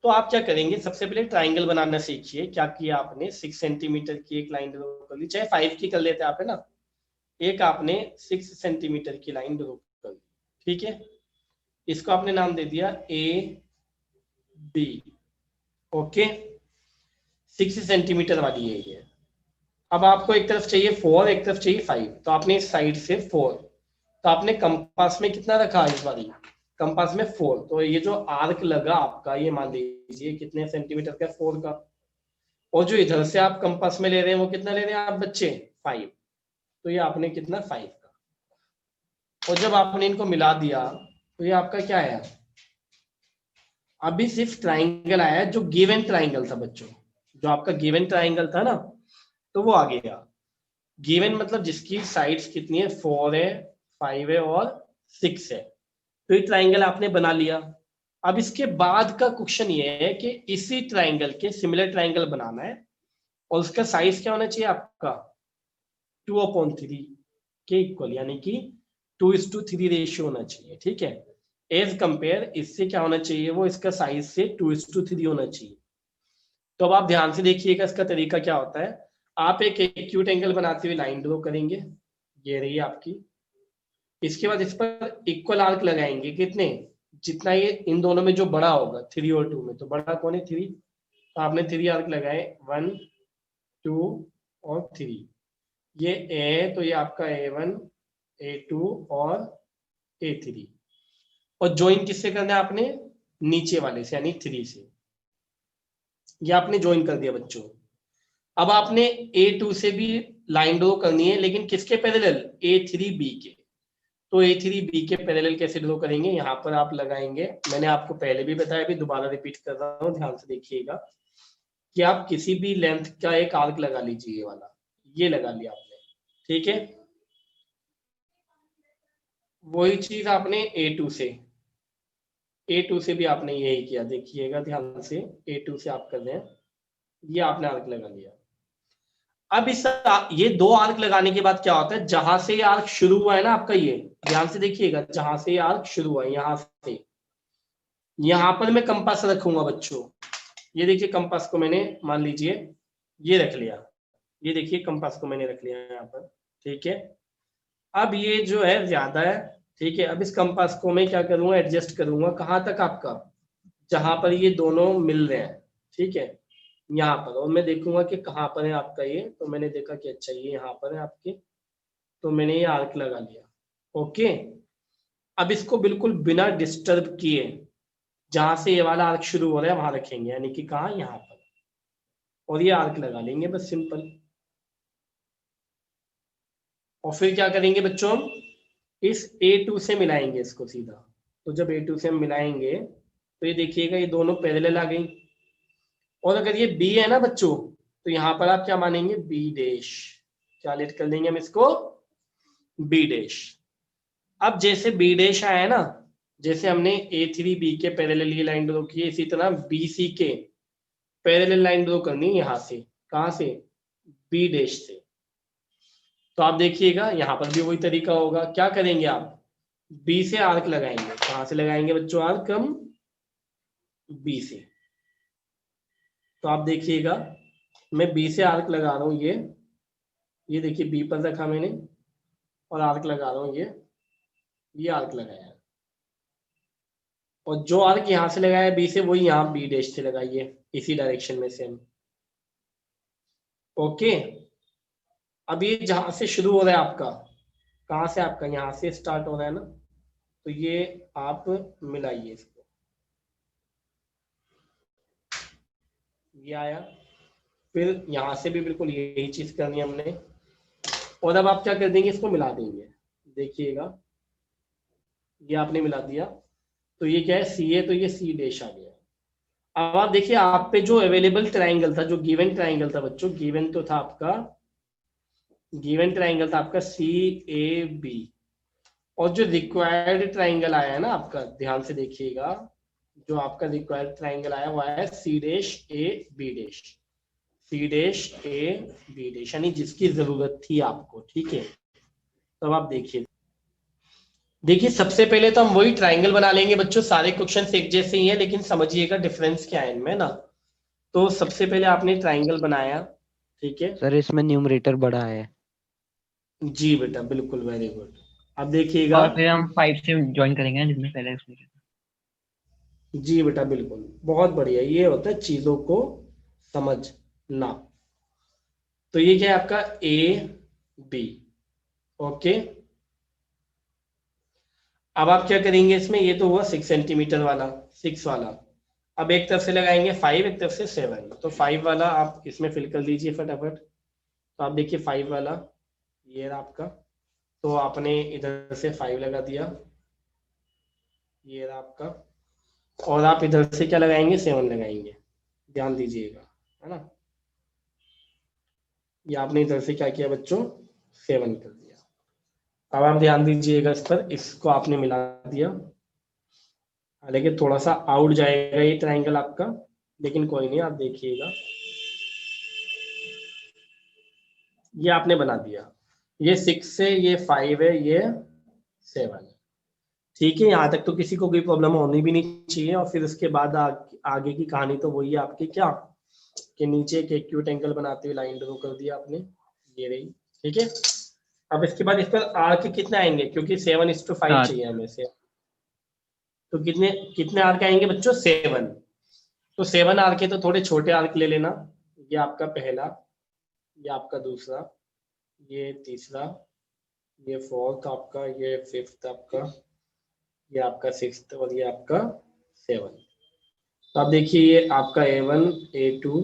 तो आप क्या करेंगे, सबसे पहले ट्राइंगल बनाना सीखिए। क्या किया आपने, 6 सेंटीमीटर की एक लाइन ड्रॉ कर ली, चाहे 5 की कर लेते आप, है ना। एक आपने 6 सेंटीमीटर की लाइन ड्रॉ कर ली, ठीक है। इसको आपने नाम दे दिया ए बी, ओके। 6 सेंटीमीटर वाली है ये। अब आपको एक तरफ चाहिए 4, एक तरफ चाहिए 5, तो आपने इस साइड से 4, तो आपने कंपास में कितना रखा इस बारी, कंपास में 4। तो ये जो आर्क लगा आपका, ये मान लीजिए कितने सेंटीमीटर का, 4 का। और जो इधर से आप कंपास में ले रहे हैं वो कितना ले रहे हैं आप बच्चे, 5। तो ये आपने कितना 5 का, और जब आपने इनको मिला दिया तो ये आपका क्या है, अभी सिर्फ ट्राइंगल आया है जो गिवन ट्राइंगल था बच्चों। जो आपका गिवन ट्राइंगल था ना, तो वो आ गया। गिवन मतलब जिसकी साइड्स कितनी है, 4 है, 5 है और 6 है। तो ये ट्राइंगल आपने बना लिया। अब इसके बाद का क्वेश्चन ये है कि इसी ट्राइंगल के सिमिलर ट्राइंगल बनाना है, और उसका साइज क्या होना चाहिए आपका 2/3 के इक्वल, यानी कि 2:3 रेशियो होना चाहिए, ठीक है। एज कंपेयर इससे क्या होना चाहिए, वो इसका साइज से 2:3 होना चाहिए। तो अब आप ध्यान से देखिएगा इसका तरीका क्या होता है। आप एक एक्यूट एंगल बनाते हुए लाइन ड्रॉ करेंगे, ये रही आपकी। इसके बाद इस पर इक्वल आर्क लगाएंगे, कितने, जितना ये इन दोनों में जो बड़ा होगा 3 और 2 में, तो बड़ा कौन है 3, तो आपने 3 आर्क लगाए, 1 2 और 3। ये ए, तो ये आपका A1 A2 और A3, और ज्वाइन किससे करना है आपने, नीचे वाले से यानी 3 से। ये आपने ज्वाइन कर दिया बच्चों। अब आपने A2 से भी लाइन ड्रॉ करनी है, लेकिन किसके पैरेलल, A3B के। तो A3B के पैरेलल कैसे ड्रॉ करेंगे, यहाँ पर आप लगाएंगे, मैंने आपको पहले भी बताया, अभी दोबारा रिपीट कर रहा हूँ, ध्यान से देखिएगा कि आप किसी भी लेंथ का एक आर्क लगा लीजिए, ये वाला, ये लगा लिया आपने, ठीक है। वही चीज आपने A2 से भी आपने यही किया, देखिएगा ध्यान से, A2 से आप कर रहे हैं, ये आपने आर्क लगा लिया। अब ये 2 आर्क लगाने के बाद क्या होता है, जहां से ये आर्क शुरू हुआ है ना आपका, ये ध्यान से देखिएगा, जहां से ये आर्क शुरू हुआ है यहां से, यहां पर मैं कंपास रखूंगा बच्चों। ये देखिए कंपास को मैंने मान लीजिए ये रख लिया, ये देखिए कंपास को मैंने रख लिया यहाँ पर, ठीक है। अब ये जो है ज्यादा है, ठीक है। अब इस कंपास को मैं क्या करूंगा, एडजस्ट करूंगा कहां तक आपका, जहां पर ये दोनों मिल रहे हैं, ठीक है, यहाँ पर। और मैं देखूंगा कि कहाँ पर है आपका ये, तो मैंने देखा कि अच्छा ये यहाँ पर है आपके, तो मैंने ये आर्क लगा लिया, ओके। अब इसको बिल्कुल बिना डिस्टर्ब किए जहां से ये वाला आर्क शुरू हो रहा है वहां रखेंगे, यानी कि कहाँ, यहाँ पर, और ये आर्क लगा लेंगे बस सिंपल। और फिर क्या करेंगे बच्चों, हम इस A2 से मिलाएंगे इसको सीधा। तो जब A2 से हम मिलाएंगे तो ये देखिएगा ये दोनों पैरेलल आ गई। और अगर ये B है ना बच्चों, तो यहाँ पर आप क्या मानेंगे, B डैश, क्या लेट कर लेंगे हम इसको, B डैश। अब जैसे B डैश आया है ना, जैसे हमने A3B के पैरेलल ये लाइन ड्रॉ की है, इसी तरह BC के पैरेलल लाइन ड्रॉ करनी है यहाँ से, कहाँ से, B डैश से। तो आप देखिएगा यहाँ पर भी वही तरीका होगा। क्या करेंगे आप, बी से आर्क लगाएंगे। कहां से लगाएंगे बच्चों आर्क, हम बी से। तो आप देखिएगा मैं बी से आर्क लगा रहा हूं, ये देखिए बी पर रखा मैंने और आर्क लगा रहा हूं, ये आर्क लगाया। और जो आर्क यहां से लगाया बी से, वही यहाँ बी डैश से लगाइए, इसी डायरेक्शन में सेम। ओके, अब ये जहां से शुरू हो रहा है आपका, कहां से, आपका यहाँ से स्टार्ट हो रहा है ना, तो ये आप मिलाइए इसको, ये आया। फिर यहाँ से भी बिल्कुल यही चीज करनी है हमने। और अब आप क्या कर देंगे, इसको मिला देंगे। देखिएगा ये आपने मिला दिया, तो ये क्या है, सी है, तो ये सी डैश आ गया। अब आप देखिए आप पे जो अवेलेबल ट्राइंगल था, जो गिवन ट्राइंगल था बच्चों, गिवन तो था आपका, गिवन ट्राइंगल था आपका सी ए बी। और जो रिक्वायर्ड ट्राइंगल आया है ना आपका, ध्यान से देखिएगा, जो आपका रिक्वायर्ड ट्राइंगल आया वो आया C dash A B dash, C dash A B dash, यानी जिसकी जरूरत थी आपको। ठीक है, तो अब आप देखिए सबसे पहले तो हम वही ट्राइंगल बना लेंगे बच्चों। सारे क्वेश्चन एक जैसे ही हैं, लेकिन समझिएगा डिफरेंस क्या है इनमें ना। तो सबसे पहले आपने ट्राइंगल बनाया, ठीक है। सर इसमें न्यूमरेटर बड़ा है। जी बेटा बिल्कुल, वेरी गुड। अब देखिएगा, और फिर हम 5 से ज्वाइन करेंगे जिसमें पहले उसमें जी बेटा बिल्कुल, बहुत बढ़िया, ये होता है चीजों को समझना। तो ये क्या है आपका ए बी। ओके, अब आप क्या करेंगे इसमें, ये तो हुआ 6 सेंटीमीटर वाला, 6 वाला। अब एक तरफ से लगाएंगे 5, एक तरफ से 7। तो 5 वाला आप इसमें फिल कर लीजिए फटाफट। तो आप देखिए 5 वाला ये रहा आपका, तो आपने इधर से 5 लगा दिया, ये रहा आपका। और आप इधर से क्या लगाएंगे, 7 लगाएंगे, ध्यान दीजिएगा, है ना। ये आपने इधर से क्या किया बच्चों, 7 कर दिया। अब आप ध्यान दीजिएगा इस पर, इसको आपने मिला दिया। हालांकि थोड़ा सा आउट जाएगा ये ट्राइंगल आपका, लेकिन कोई नहीं, आप देखिएगा ये आपने बना दिया। ये 6 है, ये 5 है, ये 7 है। ठीक है, यहाँ तक तो किसी को कोई प्रॉब्लम होनी भी नहीं चाहिए। और फिर उसके बाद आगे की कहानी तो वही है आपकी, क्या कि नीचे एक एक्यूट एंगल बनाते हुए लाइन ड्रॉ कर दिया आपने, ये रही। ठीक है, अब इसके बाद इस पर आर्क कितने आएंगे, क्योंकि 7:5 चाहिए हमें से, तो कितने कितने आर्क आएंगे बच्चों, 7। तो 7 आर्क है, तो थोड़े छोटे आर्क ले लेना। ये आपका पहला, ये आपका दूसरा, ये तीसरा, ये 4th आपका, ये 5th आपका, ये आपका 6th, और ये आपका 7। तो आप देखिए ये आपका A1, A2,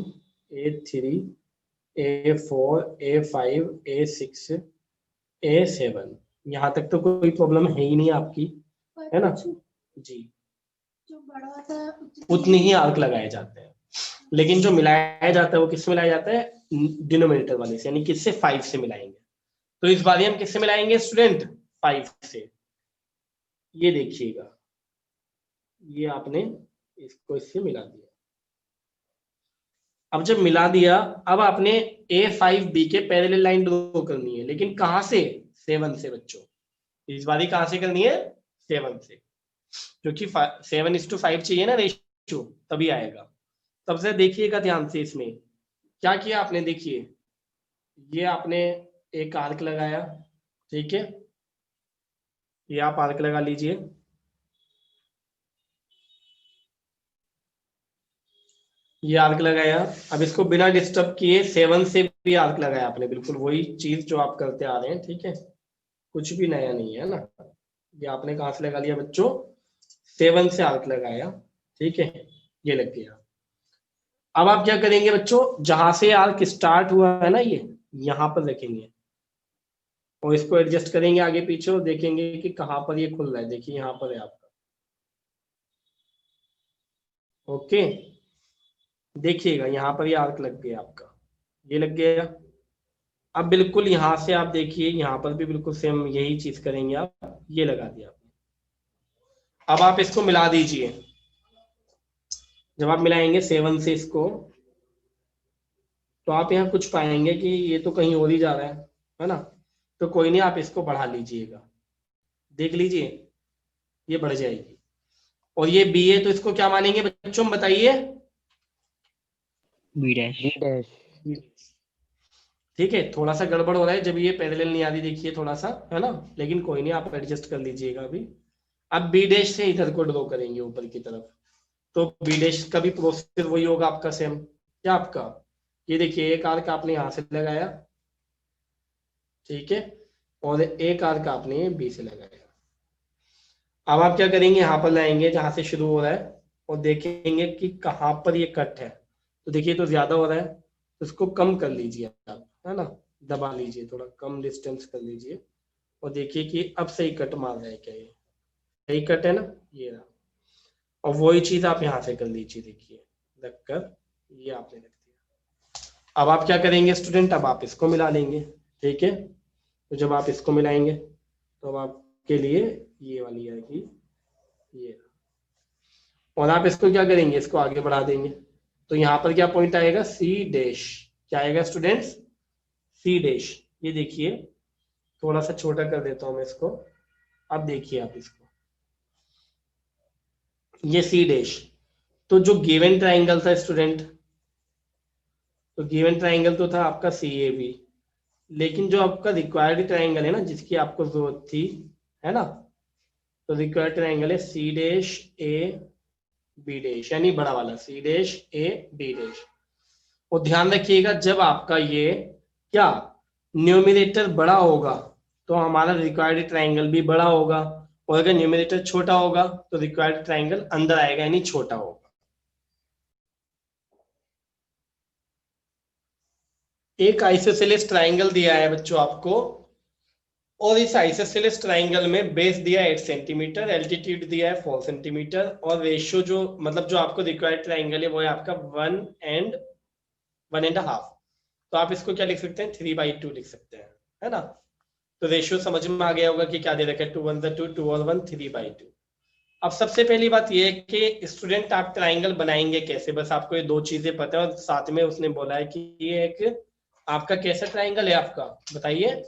A3, A4, A5, A6, A7। यहाँ तक तो कोई प्रॉब्लम है ही नहीं आपकी, है ना जी। जो बड़ा होता है उतने ही आर्क लगाए जाते हैं, लेकिन जो मिलाया जाता है वो किससे मिलाया जाता है, डिनोमिनेटर वाले से, यानी किससे, 5 से मिलाएंगे। तो इस बार हम किससे मिलाएंगे स्टूडेंट, 5 से। ये देखिएगा, ये आपने इसको इससे मिला दिया। अब जब मिला दिया, अब आपने A5B के पैरेलल लाइन ड्रॉ करनी है, लेकिन कहां से, 7 से बच्चों। इस बारी कहां से करनी है, 7 से, क्योंकि 7:5 चाहिए ना रेशियो, तभी आएगा। तब से देखिएगा ध्यान से, इसमें क्या किया आपने, देखिए ये आपने एक आर्क लगाया, ठीक है, ये आप आर्क लगा लीजिए। ये आर्क लगाया। अब इसको बिना डिस्टर्ब किए 7 से भी आर्क लगाया आपने, बिल्कुल वही चीज जो आप करते आ रहे हैं, ठीक है, कुछ भी नया नहीं है ना। ये आपने कहाँ से लगा लिया बच्चों, 7 से आर्क लगाया, ठीक है, ये लग गया। अब आप क्या करेंगे बच्चों, जहां से आर्क स्टार्ट हुआ है ना, ये यहां पर रखेंगे और इसको एडजस्ट करेंगे आगे पीछे और देखेंगे कि कहां पर ये खुल रहा है। देखिए यहाँ पर है आपका, ओके, देखिएगा यहाँ पर ये आर्क लग गया आपका, ये लग गया। अब बिल्कुल यहां से आप देखिए, यहाँ पर भी बिल्कुल सेम यही चीज करेंगे आप, ये लगा दिया आपने। अब आप इसको मिला दीजिए, जब आप मिलाएंगे 7 से इसको, तो आप यहाँ कुछ पाएंगे कि ये तो कहीं और ही जा रहा है ना, तो कोई नहीं, आप इसको बढ़ा लीजिएगा, देख लीजिए ये बढ़ जाएगी। और ये बी है तो इसको क्या मानेंगे बच्चों, बताइए, बी डैश। B dash. ठीक है, थोड़ा सा गड़बड़ हो रहा है जब ये पैरेलल नहीं आ रही, देखिए थोड़ा सा, है ना, लेकिन कोई नहीं, आप एडजस्ट कर लीजिएगा अभी। अब बी डैश से इधर को ड्रॉ करेंगे ऊपर की तरफ, तो बी डैश का भी प्रोसेस वही होगा आपका सेम। क्या आपका, ये देखिए एक आर्क आपने यहाँ से लगाया, ठीक है, और एक आर्क आपने बी से लगाया। अब आप क्या करेंगे, यहाँ पर लाएंगे जहां से शुरू हो रहा है और देखेंगे कि कहाँ पर ये कट है। तो देखिए तो ज्यादा हो रहा है, तो इसको कम कर लीजिए आप, है ना, दबा लीजिए, थोड़ा कम डिस्टेंस कर लीजिए और देखिए कि अब सही कट मार रहा है क्या, ये सही कट है ना, ये रहा। और वही चीज आप यहाँ से कर लीजिए, देखिए रखकर ये आपने रख दिया। अब आप क्या करेंगे स्टूडेंट, अब आप इसको मिला लेंगे, ठीक है, तो जब आप इसको मिलाएंगे तो अब आपके लिए ये वाली आएगी, ये, और आप इसको क्या करेंगे, इसको आगे बढ़ा देंगे, तो यहाँ पर क्या पॉइंट आएगा, सी डैश, क्या आएगा स्टूडेंट्स, सी डैश। ये देखिए थोड़ा सा छोटा कर देता हूं मैं इसको, अब देखिए आप इसको, ये सी डैश। तो जो गिवन ट्राइंगल था स्टूडेंट, तो गिवन ट्राइंगल तो था आपका सी ए बी, लेकिन जो आपका रिक्वायर्ड ट्राइंगल है ना, जिसकी आपको जरूरत थी, है ना, तो रिक्वायर्ड ट्राइंगल है C dash A B dash, यानी बड़ा वाला C dash A B dash. और ध्यान रखिएगा, जब आपका ये क्या न्यूमरेटर बड़ा होगा तो हमारा रिक्वायर्ड ट्राइंगल भी बड़ा होगा, और अगर न्यूमरेटर छोटा होगा तो रिक्वायर्ड ट्राइंगल अंदर आएगा, यानी छोटा होगा। एक आइसोसेलेस ट्राइंगल दिया है बच्चों आपको, और इस आइसोसेलेस ट्राइंगल में बेस दिया है 8 सेंटीमीटर, एल्टीट्यूड दिया है 4 सेंटीमीटर, और रेशियो जो मतलब जो आपको रिक्वायर्ड ट्राइंगल है वो है आपका 1 and 1.5। तो आप इसको क्या लिख सकते हैं, 3/2 लिख सकते हैं, है ना। तो रेशियो समझ में आ गया होगा कि क्या दे रखा है, 2 1 2, 2 और 1 3/2। अब सबसे पहली बात ये है कि स्टूडेंट आप ट्राइंगल बनाएंगे कैसे, बस आपको ये दो चीजें पता है, और साथ में उसने बोला है कि ये एक आपका कैसा ट्राइंगल है आपका, बताइए,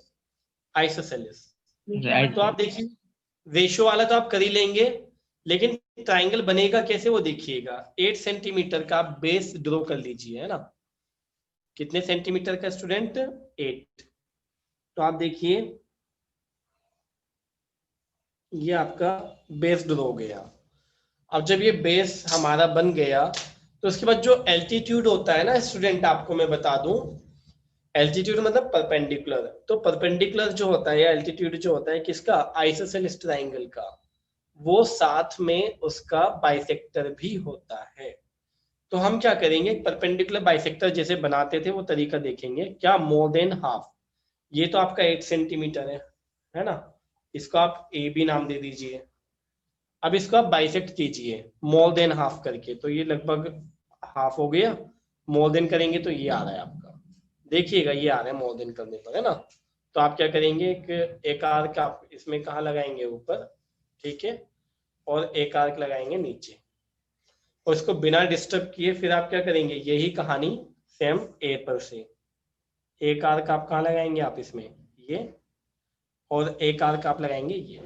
आइसोसेलेस। तो आप देखिए रेशियो वाला तो आप कर ही लेंगे, लेकिन ट्राइंगल बनेगा कैसे वो देखिएगा। 8 सेंटीमीटर का बेस ड्रॉ कर लीजिए, है ना, कितने सेंटीमीटर का स्टूडेंट, 8। तो आप देखिए ये आपका बेस ड्रॉ हो गया। अब जब ये बेस हमारा बन गया तो उसके बाद जो एल्टीट्यूड होता है ना स्टूडेंट, आपको मैं बता दूं, एल्टीट्यूड मतलब परपेंडिकुलर, तो परपेंडिकुलर जो होता है, एल्टीट्यूड जो होता है किसका, आइसोसेलेस ट्राइंगल का, वो साथ में उसका बाइसेक्टर भी होता है। तो हम क्या करेंगे, परपेंडिकुलर बाइसेक्टर जैसे बनाते थे वो तरीका देखेंगे, क्या, मोर देन हाफ। ये तो आपका 8 सेंटीमीटर है ना, इसको आप ए बी नाम दे दीजिए। अब इसको आप बाइसेक्ट कीजिए मोर देन हाफ करके, तो ये लगभग हाफ हो गया, मोर देन करेंगे तो ये आ रहा है आपका, देखिएगा ये आ रहा है मोर देन करने पर, है ना। तो आप क्या करेंगे, एक आर्क आप इसमें कहाँ लगाएंगे, ऊपर, ठीक है, और एक आर्क लगाएंगे नीचे, और इसको बिना डिस्टर्ब किए फिर आप क्या करेंगे, यही कहानी सेम ए पर से, एक आर्क आप कहाँ लगाएंगे, आप इसमें ये, और एक आर्क आप लगाएंगे ये।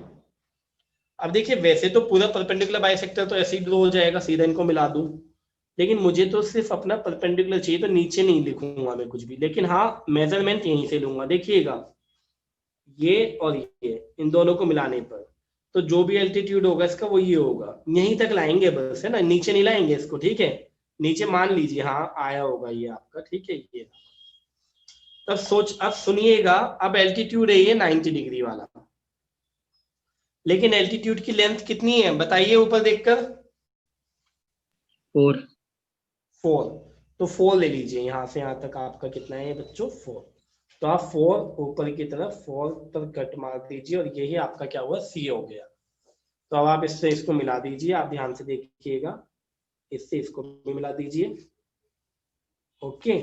अब देखिए वैसे तो पूरा परपेंडिकुलर बाइसेक्टर तो ऐसे ही ड्रॉ हो जाएगा, सीधा इनको मिला दूं, लेकिन मुझे तो सिर्फ अपना परपेंडिकुलर चाहिए, तो नीचे नहीं लिखूंगा मैं कुछ भी, लेकिन हाँ मेजरमेंट यहीं से लूंगा। देखिएगा ये और ये, इन दोनों को मिलाने पर तो जो भी एल्टीट्यूड होगा इसका वो ये होगा, यहीं तक लाएंगे बस, है ना, नीचे नहीं लाएंगे इसको, ठीक है, नीचे मान लीजिए हाँ आया होगा ये आपका, ठीक है, ये तब अब सुनिएगा, अब एल्टीट्यूड है ये 90 डिग्री वाला, लेकिन एल्टीट्यूड की लेंथ कितनी है बताइए ऊपर देखकर। 4। 4। तो 4 ले लीजिए, यहाँ से यहाँ तक आपका कितना है बच्चों 4। तो आप 4 ऊपर की तरफ 4 पर कट मार दीजिए और यही आपका क्या हुआ सी हो गया। तो अब आप इससे इसको मिला दीजिए, आप ध्यान से देखिएगा, इससे इसको भी मिला दीजिए। ओके,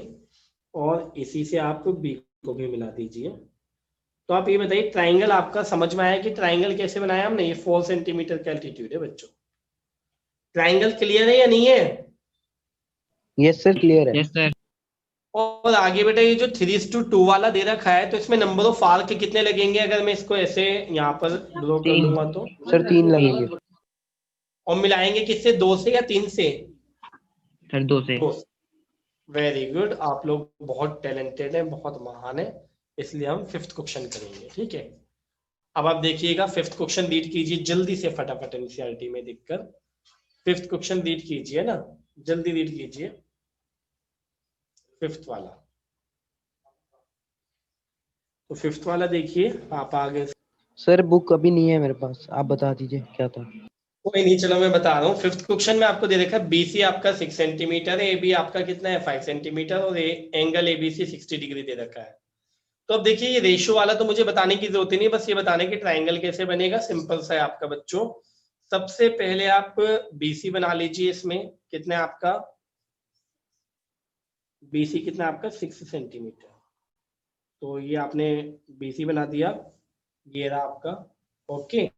और इसी से आप बी को भी मिला दीजिए। तो आप ये बताइए ट्राइंगल आपका समझ में आया कि ट्राइंगल कैसे बनाया हमने। ये 4 सेंटीमीटर का एल्टीट्यूड है बच्चों। ट्राइंगल क्लियर है या नहीं है? यस सर क्लियर है। Yes sir. और आगे बेटा ये जो 3:2 वाला दे रखा है, तो इसमें नंबर ऑफ आर्क कितने लगेंगे अगर मैं इसको ऐसे यहाँ पर ड्रॉ कर 3 दूंगा तो? सर 3 लगेंगे। और मिलाएंगे किससे, 2 से या 3 से? सर 2 से। 2 से। वेरी गुड, आप लोग बहुत टैलेंटेड हैं, बहुत महान है, इसलिए हम 5th क्वेश्चन करेंगे। ठीक है, अब आप देखिएगा 5th क्वेश्चन रीड कीजिए जल्दी से फटाफट एनसीईआरटी में देखकर। 5th क्वेश्चन रीड कीजिए ना, जल्दी रीड कीजिए 5th वाला। तो 5th वाला देखिए आप आगे। सर बुक अभी नहीं है मेरे पास, आप बता दीजिए क्या था। कोई नहीं, चलो मैं बता रहा हूँ। 5th क्वेश्चन में आपको दे रखा है बीसी आपका 6 सेंटीमीटर है, एबी आपका कितना है 5 सेंटीमीटर, और एंगल एबीसी 60 डिग्री दे रखा है। तो अब देखिए ये रेशियो वाला तो मुझे बताने की जरूरत ही नहीं, बस ये बताने की ट्राइंगल कैसे बनेगा, सिंपल सा है आपका बच्चों। सबसे पहले आप बीसी बना लीजिए। इसमें कितना है आपका बीसी, कितना आपका 6 सेंटीमीटर। तो ये आपने बीसी बना दिया, ये रहा आपका। Okay,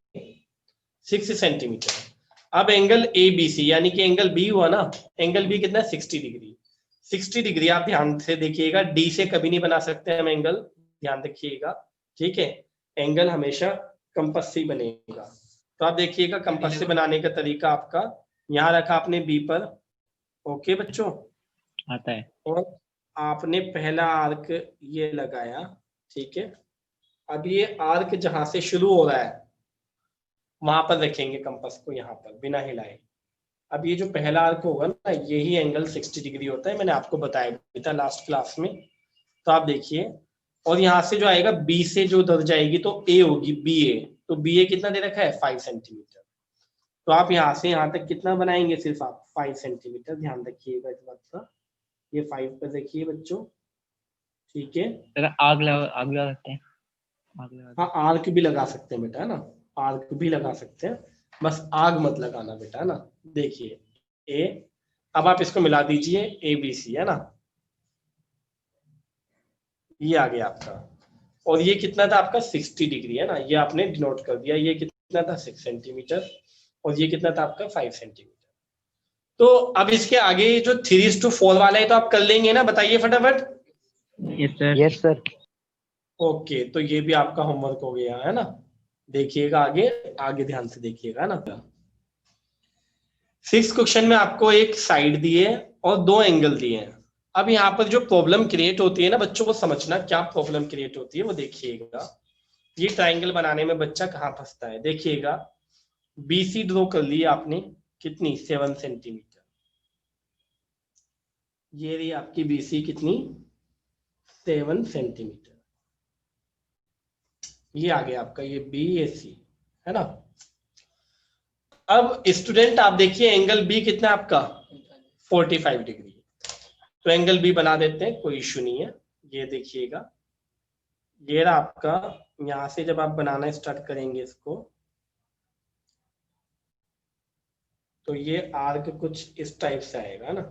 6 centimetre. अब एंगल ए बी सी यानी कि एंगल बी हुआ ना, एंगल बी कितना 60 डिग्री। 60 डिग्री आप ध्यान से देखिएगा, डी से कभी नहीं बना सकते हम एंगल, ध्यान रखिएगा। ठीक है, एंगल हमेशा कंपास से ही बनेगा। तो आप देखिएगा कंपास से बनाने का तरीका आपका यहाँ रखा आपने बी पर। ओके बच्चों, आता है। और आपने पहला आर्क ये लगाया। ठीक है, अब ये आर्क जहां से शुरू हो रहा है वहां पर रखेंगे कंपास को, यहाँ पर बिना हिलाए। अब ये जो पहला आर्क होगा ना, यही एंगल 60 डिग्री होता है, मैंने आपको बताया भी था लास्ट क्लास में। तो आप देखिए, और यहाँ से जो आएगा बी से जो उधर जाएगी तो ए होगी बी ए। तो बी ए कितना दे रखा है 5 सेंटीमीटर। तो आप यहाँ से यहाँ तक कितना बनाएंगे, सिर्फ आप 5 सेंटीमीटर, ध्यान रखिएगा इस बात का। ये 5 पर देखिए बच्चों। ठीक है, सर आग लगा सकते हैं। आग लगा। हाँ आर्क भी लगा सकते हैं बेटा, है ना, आर्क भी लगा सकते हैं, बस आग मत लगाना बेटा, है ना। देखिए ए, अब आप इसको मिला दीजिए ए बी सी, है ना, ये आ गया आपका। और ये कितना था आपका 60 डिग्री, है ना, ये आपने डिनोट कर दिया। ये कितना था 6 सेंटीमीटर, और ये कितना था आपका 5 सेंटीमीटर। तो अब इसके आगे जो 3:4 वाला है तो आप कर लेंगे ना, बताइए फटाफट। Yes sir. Yes sir. Okay, तो ये भी आपका होमवर्क हो गया, है ना। देखिएगा आगे, आगे ध्यान से देखिएगा ना। 6th क्वेश्चन में आपको एक साइड दिए और 2 एंगल दिए हैं। अब यहाँ पर जो प्रॉब्लम क्रिएट होती है ना बच्चों को समझना, क्या प्रॉब्लम क्रिएट होती है वो देखिएगा। ये ट्राइंगल बनाने में बच्चा कहाँ फंसता है, देखिएगा। बीसी ड्रॉ कर ली आपने, कितनी 7 सेंटीमीटर। ये रही आपकी बीसी कितनी 7 सेंटीमीटर। ये आ गया आपका ये बी ए सी, है ना। अब स्टूडेंट आप देखिए एंगल बी कितना आपका 45 डिग्री। तो एंगल बी बना देते हैं, कोई इश्यू नहीं है। ये देखिएगा, ये रहा आपका। यहां से जब आप बनाना स्टार्ट करेंगे इसको, तो ये आर्क कुछ इस टाइप से आएगा ना।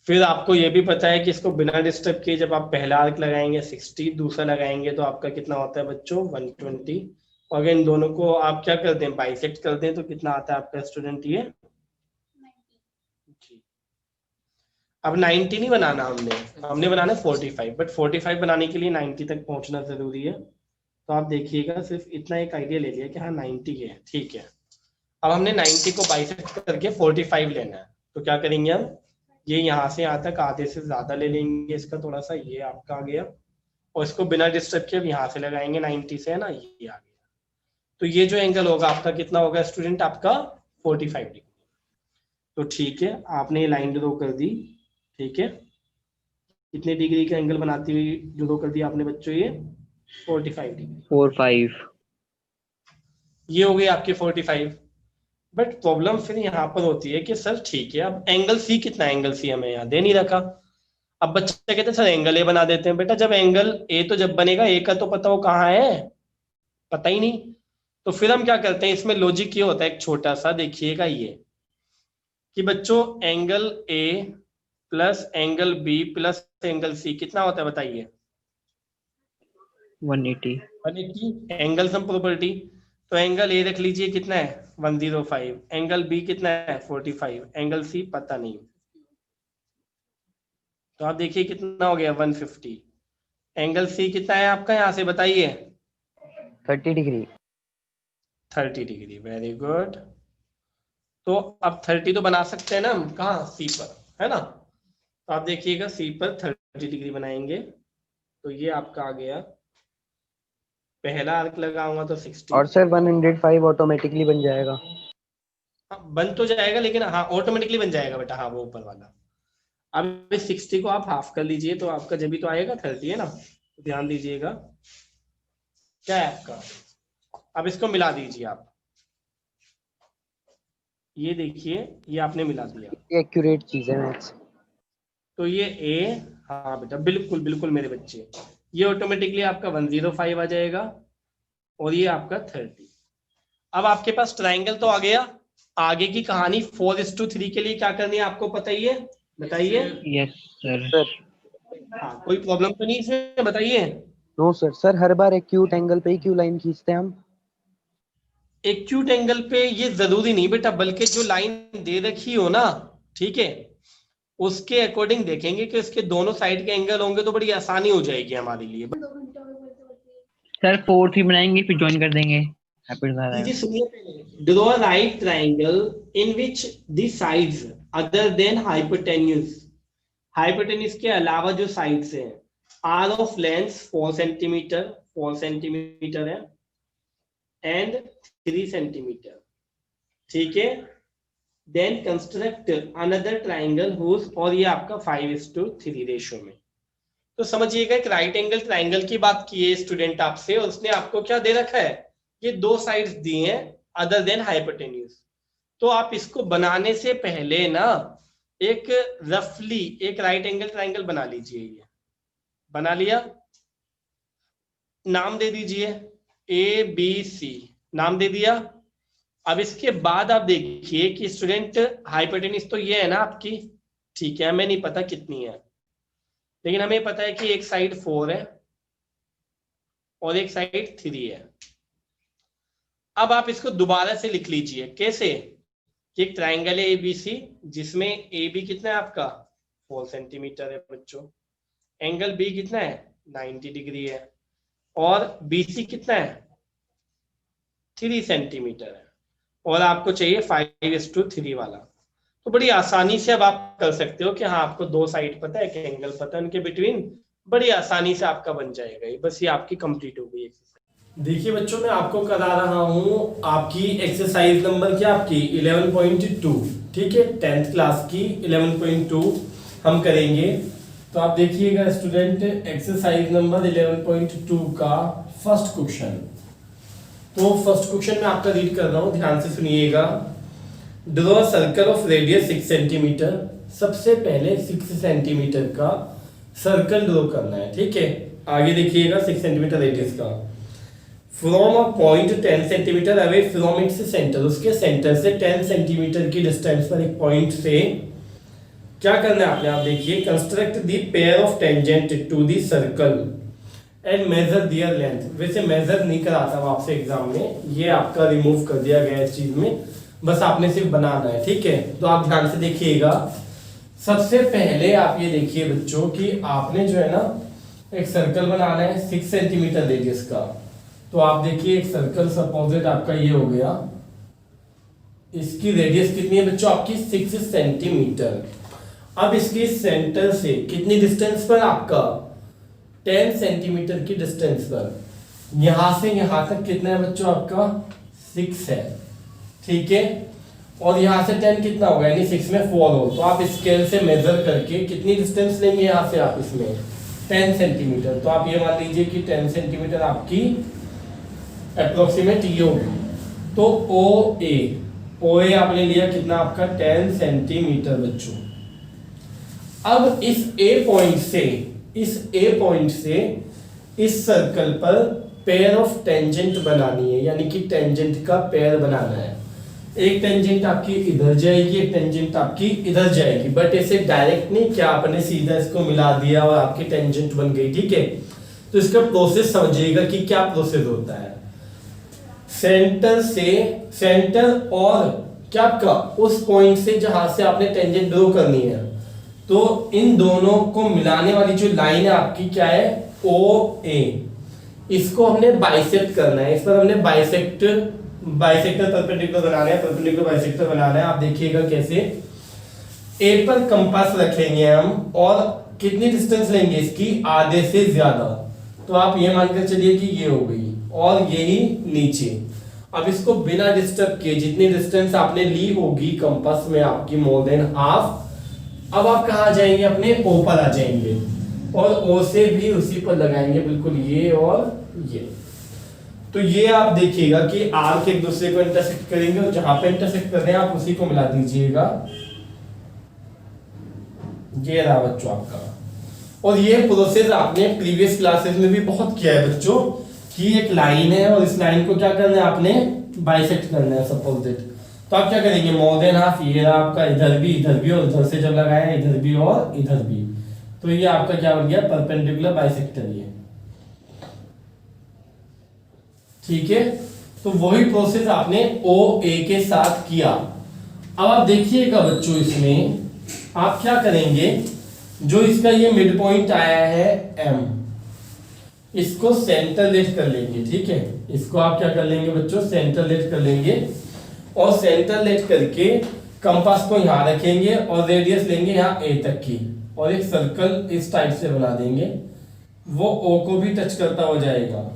फिर आपको ये भी पता है कि इसको बिना डिस्टर्ब किए जब आप पहला आर्क लगाएंगे 60, दूसरा लगाएंगे तो आपका कितना होता है बच्चों 120। और अगर इन दोनों को आप क्या करते हैं बाइसेक्ट करते हैं तो कितना आता है आपका स्टूडेंट ये। अब 90 नहीं बनाना हमने बनाना 45, बट 45 बनाने के लिए 90 तक पहुंचना जरूरी है। तो आप देखिएगा सिर्फ इतना एक आइडिया ले लिया कि हाँ 90 है, ठीक है। अब हमने 90 को बाइसेक्ट करके 45 लेना है, तो क्या करेंगे हम, ये यहाँ से यहाँ तक आधे से ज्यादा ले लेंगे इसका थोड़ा सा, ये आपका आ गया। और इसको बिना डिस्टर्ब किए यहाँ से लगाएंगे 90 से, है ना, ये आ गया। तो ये जो एंगल होगा आपका कितना होगा स्टूडेंट आपका 45 डिग्री। तो ठीक है, आपने ये लाइन ड्रॉ कर दी। ठीक है, कितने डिग्री का एंगल बनाती हुई ड्रॉ कर दिया आपने बच्चों ये 45 डिग्री। 4-5। ये हो गई आपकी 45। बट प्रॉब्लम फिर यहाँ पर होती है कि सर ठीक है, अब एंगल सी कितना है, एंगल सी हमें यहाँ दे नहीं रखा। अब बच्चे कहते हैं सर एंगल ए बना देते हैं। बेटा जब एंगल ए तो जब बनेगा, ए का तो पता हो कहाँ है, पता ही नहीं। तो फिर हम क्या करते हैं, इसमें लॉजिक ये होता है एक छोटा सा, देखिएगा ये कि बच्चों angle A plus angle B plus angle C कितना होता है बताइए? 180। 180। एंगल सम प्रॉपर्टी, तो एंगल ए रख लीजिए कितना है 105, एंगल बी कितना है 45, एंगल सी पता नहीं। तो आप देखिए कितना हो गया 150। एंगल सी कितना है आपका यहाँ से बताइए? 30 डिग्री। 30 degree, very good. तो अब 30 तो बना सकते हैं ना हम, कहाँ सी पर, है ना? तो आप देखिएगा सी पर 30 डिग्री बनाएंगे, तो ये आपका आ गया। पहला आर्क लगाऊंगा तो 60। और सर 105 ऑटोमेटिकली बन जाएगा। हाँ, बन तो जाएगा, लेकिन हाँ ऑटोमेटिकली बन जाएगा बेटा, हाँ वो ऊपर वाला। अब इस 60 को आप हाफ कर लीजिए, तो आपका जब भी तो आएगा 30, है ना? तो ध्यान दीजिएगा क्या है आपका। अब इसको मिला दीजिए आप, ये देखिए ये आपने मिला दिया, ये एक्यूरेट चीज है मैथ्स। तो ये ए, हाँ बेटा बिल्कुल बिल्कुल मेरे बच्चे, ये ऑटोमेटिकली आपका 105 आ जाएगा और ये आपका 30। अब आपके पास ट्राइंगल तो आ गया, आगे की कहानी 4:3 के लिए क्या करनी है आपको पता ही है, बताइए। Yes sir. सर हाँ कोई प्रॉब्लम तो नहीं इसमें, बताइए। नो सर, सर हर बार एक्यूट एंगल पे ही क्यों लाइन खींचते हैं हम? एक्यूट एंगल पे ये जरूरी नहीं बेटा, बल्कि जो लाइन दे रखी हो ना, ठीक है, उसके अकॉर्डिंग देखेंगे कि उसके दोनों साइड के एंगल होंगे तो बड़ी आसानी हो जाएगी हमारे लिए। 2 घंटों में बोलते सर 4-3 बनाएंगे फिर ज्वाइन कर देंगे। जी सुनिए पहले, draw a right triangle in which the sides other than hypotenuse, hypotenuse के अलावा जो साइड्स हैं are of length 4 centimetre, 4 centimetre है एंड 3 सेंटीमीटर, ठीक है। Then construct another triangle whose, और ये आपका 5:3 रेशियो में। तो समझिएगा एक राइट एंगल ट्राइंगल की बात की है स्टूडेंट आपसे, और उसने आपको क्या दे रखा है, ये 2 साइड्स दी हैं अदर देन हाइपोटेन्यूज। तो आप इसको बनाने से पहले ना एक रफली एक राइट एंगल ट्राइंगल बना लीजिए। ये बना लिया, नाम दे दीजिए ABC, नाम दे दिया। अब इसके बाद आप देखिए कि स्टूडेंट हाइपोटेन्यूज तो ये है ना आपकी, ठीक है, हमें नहीं पता कितनी है, लेकिन हमें पता है कि एक साइड 4 है और एक साइड 3 है। अब आप इसको दोबारा से लिख लीजिए, कैसे कि एक ट्राइंगल है ABC जिसमें AB कितना है आपका 4 सेंटीमीटर है बच्चों, एंगल B कितना है 90 डिग्री है, और BC कितना है 3 सेंटीमीटर है, और आपको चाहिए 5:3 वाला। तो बड़ी आसानी से अब आप कर सकते हो कि हाँ आपको 2 साइड पता है कि एंगल पता है उनके बिटवीन, बड़ी आसानी से आपका बन जाएगा ये। बस ये आपकी कंप्लीट हो गई एक्सरसाइज। देखिए बच्चों मैं आपको करा रहा हूँ आपकी एक्सरसाइज नंबर क्या आपकी 11.2, ठीक है, 10th क्लास की 11.2 हम करेंगे। तो आप देखिएगा स्टूडेंट एक्सरसाइज नंबर 11.2 का फर्स्ट क्वेश्चन। तो फर्स्ट क्वेश्चन में आपका रीड कर रहा हूँ, ध्यान से सुनिएगा। Draw a circle of radius 6 centimetre, सबसे पहले 6 सेंटीमीटर का सर्कल ड्रॉ करना है, ठीक है। आगे देखिएगा 6 सेंटीमीटर रेडियस का। From a point 10 centimetre away from its centre, उसके सेंटर से 10 सेंटीमीटर की डिस्टेंस पर एक पॉइंट से क्या करना है आपने, आप देखिए construct the pair of tangent to the circle and measure their length. वैसे मेजर नहीं कराता हूँ आपसे एग्जाम में, ये आपका रिमूव कर दिया गया इस चीज में, बस आपने सिर्फ बनाना है, ठीक है। तो आप ध्यान से देखिएगा, सबसे पहले आप ये देखिए बच्चों कि आपने जो है ना एक सर्कल बनाना है 6 सेंटीमीटर रेडियस का। तो आप देखिए एक सर्कल सपोजिट आपका ये हो गया, इसकी रेडियस कितनी है बच्चों आपकी 6 सेंटीमीटर। अब इसके सेंटर से कितनी डिस्टेंस पर, आपका 10 सेंटीमीटर की डिस्टेंस पर, यहां से यहां तक कितना है बच्चों आपका 6 है, ठीक है। और यहां से 10 कितना होगा, यानी 6 में 4 हो, तो आप स्केल से मेजर करके कितनी डिस्टेंस लेंगे यहाँ से आप इसमें 10 सेंटीमीटर। तो आप ये मान लीजिए कि 10 सेंटीमीटर आपकी अप्रोक्सीमेट ये होगी। तो ओ ए आपने लिया कितना आपका 10 सेंटीमीटर बच्चों। अब इस ए पॉइंट से इस सर्कल पर पेयर ऑफ टेंजेंट बनानी है, यानी कि टेंजेंट का पेयर बनाना है। एक टेंजेंट आपकी इधर जाएगी, एक टेंजेंट आपकी इधर जाएगी, बट इसे डायरेक्ट नहीं क्या आपने सीधा इसको मिला दिया और आपकी टेंजेंट बन गई, ठीक है। तो इसका प्रोसेस समझिएगा कि क्या प्रोसेस होता है। सेंटर और क्या आपका उस पॉइंट से जहां से आपने टेंजेंट ड्रॉ करनी है, तो इन दोनों को मिलाने वाली जो लाइन है आपकी क्या है, ओ ए। इसको हमने बाइसेक्ट करना है। इस पर हमने बाइसेक्टर परपेंडिकुलर बनाना है, परपेंडिकुलर बाइसेक्टर बनाना है। आप देखिएगा कैसे। ए पर कंपास रखेंगे हम और कितनी डिस्टेंस लेंगे इसकी, आधे से ज्यादा। तो आप ये मानकर चलिए कि ये हो गई और यही नीचे। अब इसको बिना डिस्टर्ब किए जितनी डिस्टेंस आपने ली होगी कंपास में आपकी मोर देन हाफ, अब आप कहाँ जाएंगे, अपने ओ पर आ जाएंगे और ओ से भी उसी पर लगाएंगे, बिल्कुल ये और ये। तो ये आप देखिएगा कि आर्क एक दूसरे को इंटरसेक्ट करेंगे और जहां पे इंटरसेक्ट कर रहे हैं आप उसी को मिला दीजिएगा। ये रहा बच्चों आपका। और ये प्रोसेस आपने प्रीवियस क्लासेस में भी बहुत किया है बच्चों, कि एक लाइन है और इस लाइन को क्या करना है, आपने बाइसेक्ट करना है सपोज दैट। तो आप क्या करेंगे, मोर देन हाफ, ये रहा आपका इधर भी और इधर से जब लगाया इधर भी और इधर भी, तो ये आपका क्या बन गया, परपेंडिकुलर बाइसेक्टर ये, ठीक है। तो वही प्रोसेस आपने ओ ए के साथ किया। अब आप देखिएगा बच्चों, इसमें आप क्या करेंगे, जो इसका ये मिड पॉइंट आया है एम, इसको सेंटर लेट कर लेंगे, ठीक है। इसको आप क्या कर लेंगे बच्चों, सेंटर लेट कर लेंगे और सेंटर लेट करके कंपास को यहाँ रखेंगे और रेडियस लेंगे यहाँ ए तक की और एक सर्कल इस टाइप से बना देंगे। वो ओ को भी टच करता हो जाएगा।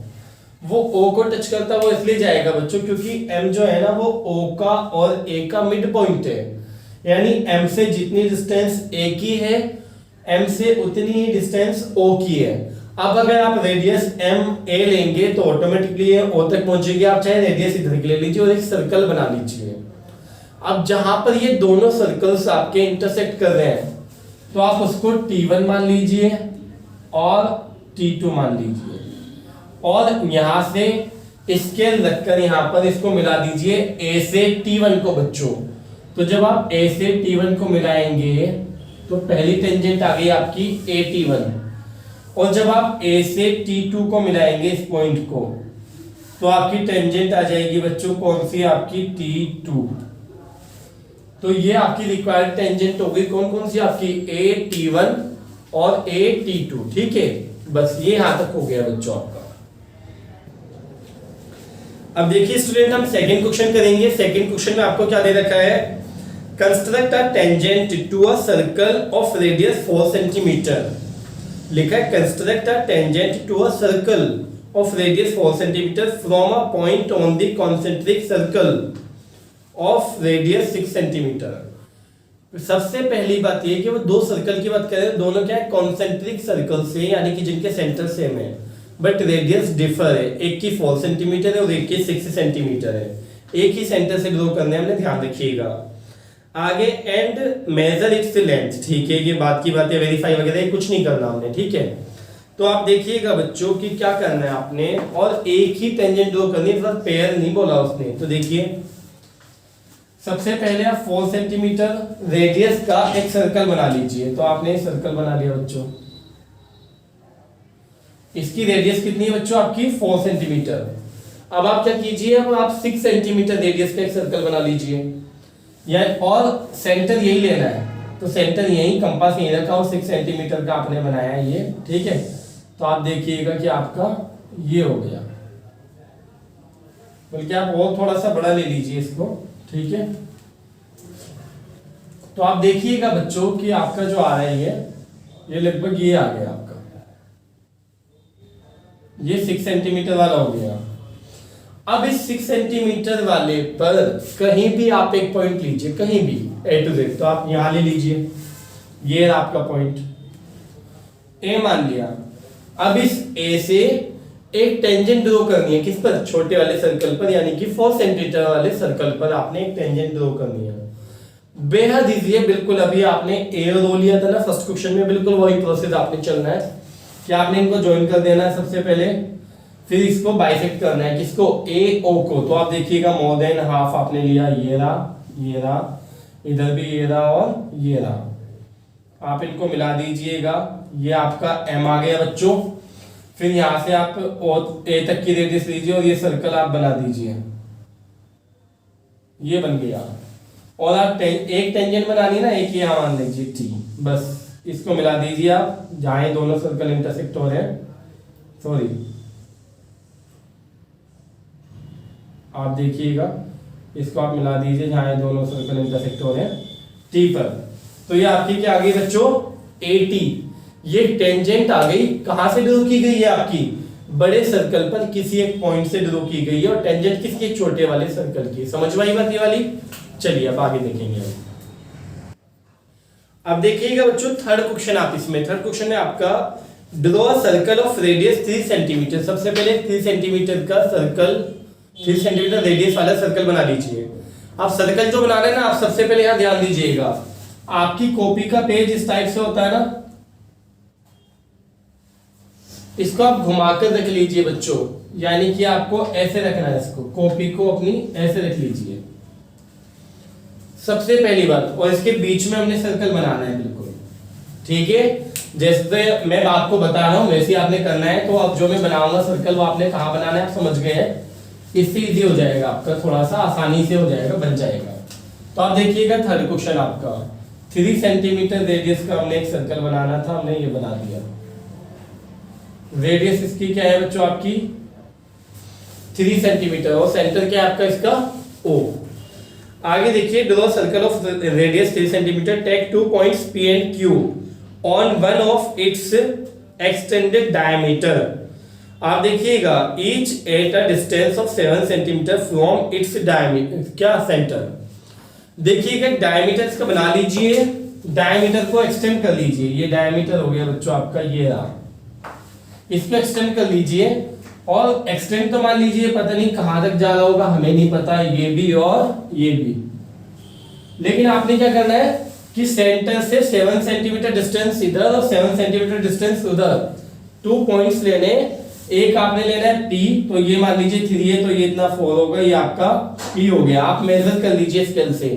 वो ओ को टच करता हुआ इसलिए जाएगा बच्चों क्योंकि एम जो है ना वो ओ का और ए का मिड पॉइंट है, यानी एम से जितनी डिस्टेंस ए की है एम से उतनी ही डिस्टेंस ओ की है। अब अगर आप रेडियस एम ए लेंगे तो ऑटोमेटिकली ये ओ तक पहुंचेगी। आप चाहे रेडियस इधर की ले लीजिए और एक सर्कल बना लीजिए। अब जहां पर ये दोनों सर्कल्स आपके इंटरसेक्ट कर रहे हैं तो आप उसको T1 मान लीजिए और T2 मान लीजिए और यहां से स्केल रखकर यहां पर इसको मिला दीजिए A से T1 को बच्चों। तो जब आप A से T1 को मिलाएंगे तो पहली टेंजेंट आ गई आपकी AT1 और जब आप A से T2 को मिलाएंगे इस पॉइंट को तो आपकी टेंजेंट आ जाएगी बच्चों कौन सी, आपकी T2। तो ये आपकी रिक्वायर्ड टेंजेंट होगी कौन कौन सी, आपकी AT1 और AT2, ठीक है। बस ये यहां तक हो गया बच्चों आपका। अब देखिए स्टूडेंट, हम सेकंड क्वेश्चन करेंगे। सेकंड क्वेश्चन में आपको क्या दे रखा है, construct a tangent to a circle of radius 4 centimetre. लिखा है construct a tangent to a circle of radius 4 centimetre from a point on the concentric circle of radius 6 centimetre. सबसे पहली बात ये कि वो दो सर्कल की बात करें, दोनों क्या है, कॉन्सेंट्रिक सर्कल से, यानी कि जिनके सेंटर सेम है बट रेडियस डिफर है। एक की 4 सेंटीमीटर है और एक की 6 सेंटीमीटर है। एक ही सेंटर से ड्रॉ करने हमने, ध्यान रखिएगा। आगे एंड मेजर इट्स लेंथ, ठीक है। ये बात की बात है, वेरीफाई वगैरह कुछ नहीं करना हमने, ठीक है। तो आप देखिएगा बच्चों कि क्या करना है आपने, और एक ही टेंजेंट ड्रॉ करनी है, पेयर नहीं बोला उसने। तो देखिए सबसे पहले आप 4 सेंटीमीटर रेडियस का एक सर्कल बना लीजिए। तो आपने सर्कल बना लिया बच्चों, इसकी रेडियस कितनी है बच्चों, आपकी 4 सेंटीमीटर। अब आप क्या कीजिए, अब आप 6 सेंटीमीटर रेडियस का एक सर्कल बना लीजिए, या और सेंटर यही लेना है। तो सेंटर यही, कंपास यही रखा और 6 सेंटीमीटर का आपने बनाया है ये, ठीक है। तो आप देखिएगा कि आपका ये हो गया, बल्कि आप और थोड़ा सा बड़ा ले लीजिए इसको, ठीक है। तो आप देखिएगा बच्चों कि आपका जो आ रहा है ये लगभग ये आ गया आपका, ये 6 सेंटीमीटर वाला हो गया। अब इस 6 सेंटीमीटर वाले पर कहीं भी आप एक पॉइंट लीजिए, कहीं भी A to Z। तो आप यहां ले लीजिए, ये आपका पॉइंट A मान लिया। अब इस ए से एक टेंजेंट ड्रॉ करनी है, किस पर? छोटे वाले सर्कल पर, यानी कि 4 सेंटीमीटर वाले सर्कल पर आपने एक टेंजेंट ड्रॉ करनी है। बेहद इजी है बिल्कुल। अभी आपने ए रो लिया था ना फर्स्ट क्वेश्चन में, बिल्कुल वही प्रोसेस आपने चलना है कि आपने इनको ज्वाइन कर देना है सबसे पहले, फिर इसको बाइसेक्ट करना है, किसको? ए ओ को। तो आप देखिएगा मोर देन हाफ आपने लिया, ये रहा, इधर भी ये रहा और ये रहा। आप इनको मिला दीजिएगा, ये आपका एम आ गया बच्चों। फिर यहां से आप ए तक की रेडियस लीजिए और ये सर्कल आप बना दीजिए, ये बन गया। और आप एक टेंजेंट बनानी ना, एक यहां मान लीजिए टी, बस इसको मिला दीजिए आप जहां दोनों सर्कल इंटरसेक्ट हो रहे हैं। सॉरी, आप देखिएगा इसको आप मिला दीजिए जहां दोनों सर्कल इंटरसेक्ट हो रहे हैं टी पर। तो ये आपकी क्या आ गई बच्चों? A T. ये टेंजेंट आ गई, कहां से ड्रॉ की गई है? आपकी बड़े सर्कल पर किसी एक पॉइंट से ड्रॉ की गई है, और टेंजेंट किसके? छोटे वाले सर्कल की। समझ में आई बात ये वाली? चलिए अब आगे देखेंगे। अब देखिएगा बच्चों थर्ड क्वेश्चन। आप इसमें थर्ड क्वेश्चन में आपका draw circle of radius 3 centimetre. सबसे पहले 3 सेंटीमीटर का सर्कल, 3 सेंटीमीटर रेडियस वाला सर्कल बना लीजिए। आप सर्कल जो बना रहे हैं ना, आप सबसे पहले यहां ध्यान दीजिएगा, आपकी कॉपी का पेज इस टाइप से होता है ना, इसको आप घुमाकर रख लीजिए बच्चों, यानी कि आपको ऐसे रखना है इसको, कॉपी को अपनी ऐसे रख लीजिए सबसे पहली बात। और इसके बीच में हमने सर्कल बनाना है बिल्कुल, ठीक है? जैसे मैं आपको बता रहा हूं वैसे आपने करना है। तो अब जो मैं बनाऊंगा सर्कल वो आपने कहां बनाना है आप समझ गए हैं। इससे इजी हो जाएगा आपका, थोड़ा सा आसानी से हो जाएगा, बन जाएगा। तो आप देखिएगा थर्ड क्वेश्चन आपका 3 सेंटीमीटर रेडियस का हमने एक सर्कल बनाना था, हमने ये बना दिया। रेडियस इसकी क्या है बच्चों? आपकी 3 सेंटीमीटर, और सेंटर क्या है आपका इसका? O। आगे देखिए, draw circle of radius 3 centimetre, take 2 points P and Q on one of its extended diameter. आप देखिएगा each at a distance of 7 centimetre from its diameter, क्या? सेंटर। देखिएगा डायमीटर इसका बना लीजिए, डायमीटर को एक्सटेंड कर लीजिए। ये डायमीटर हो गया बच्चों आपका, ये रहा, इसको एक्सटेंड कर लीजिए। और एक्सटेंड तो मान लीजिए पता नहीं कहां तक जा रहा होगा, हमें नहीं पता, ये भी और ये भी। लेकिन आपने क्या करना है कि सेंटर से 7 सेंटीमीटर डिस्टेंस इधर और 7 सेंटीमीटर डिस्टेंस उधर, 2 पॉइंट्स लेने। एक आपने लेना है P, तो ये मान लीजिए 3 है, तो ये इतना 4 होगा, ये आपका P हो गया। आप मेजर कर लीजिए स्केल से।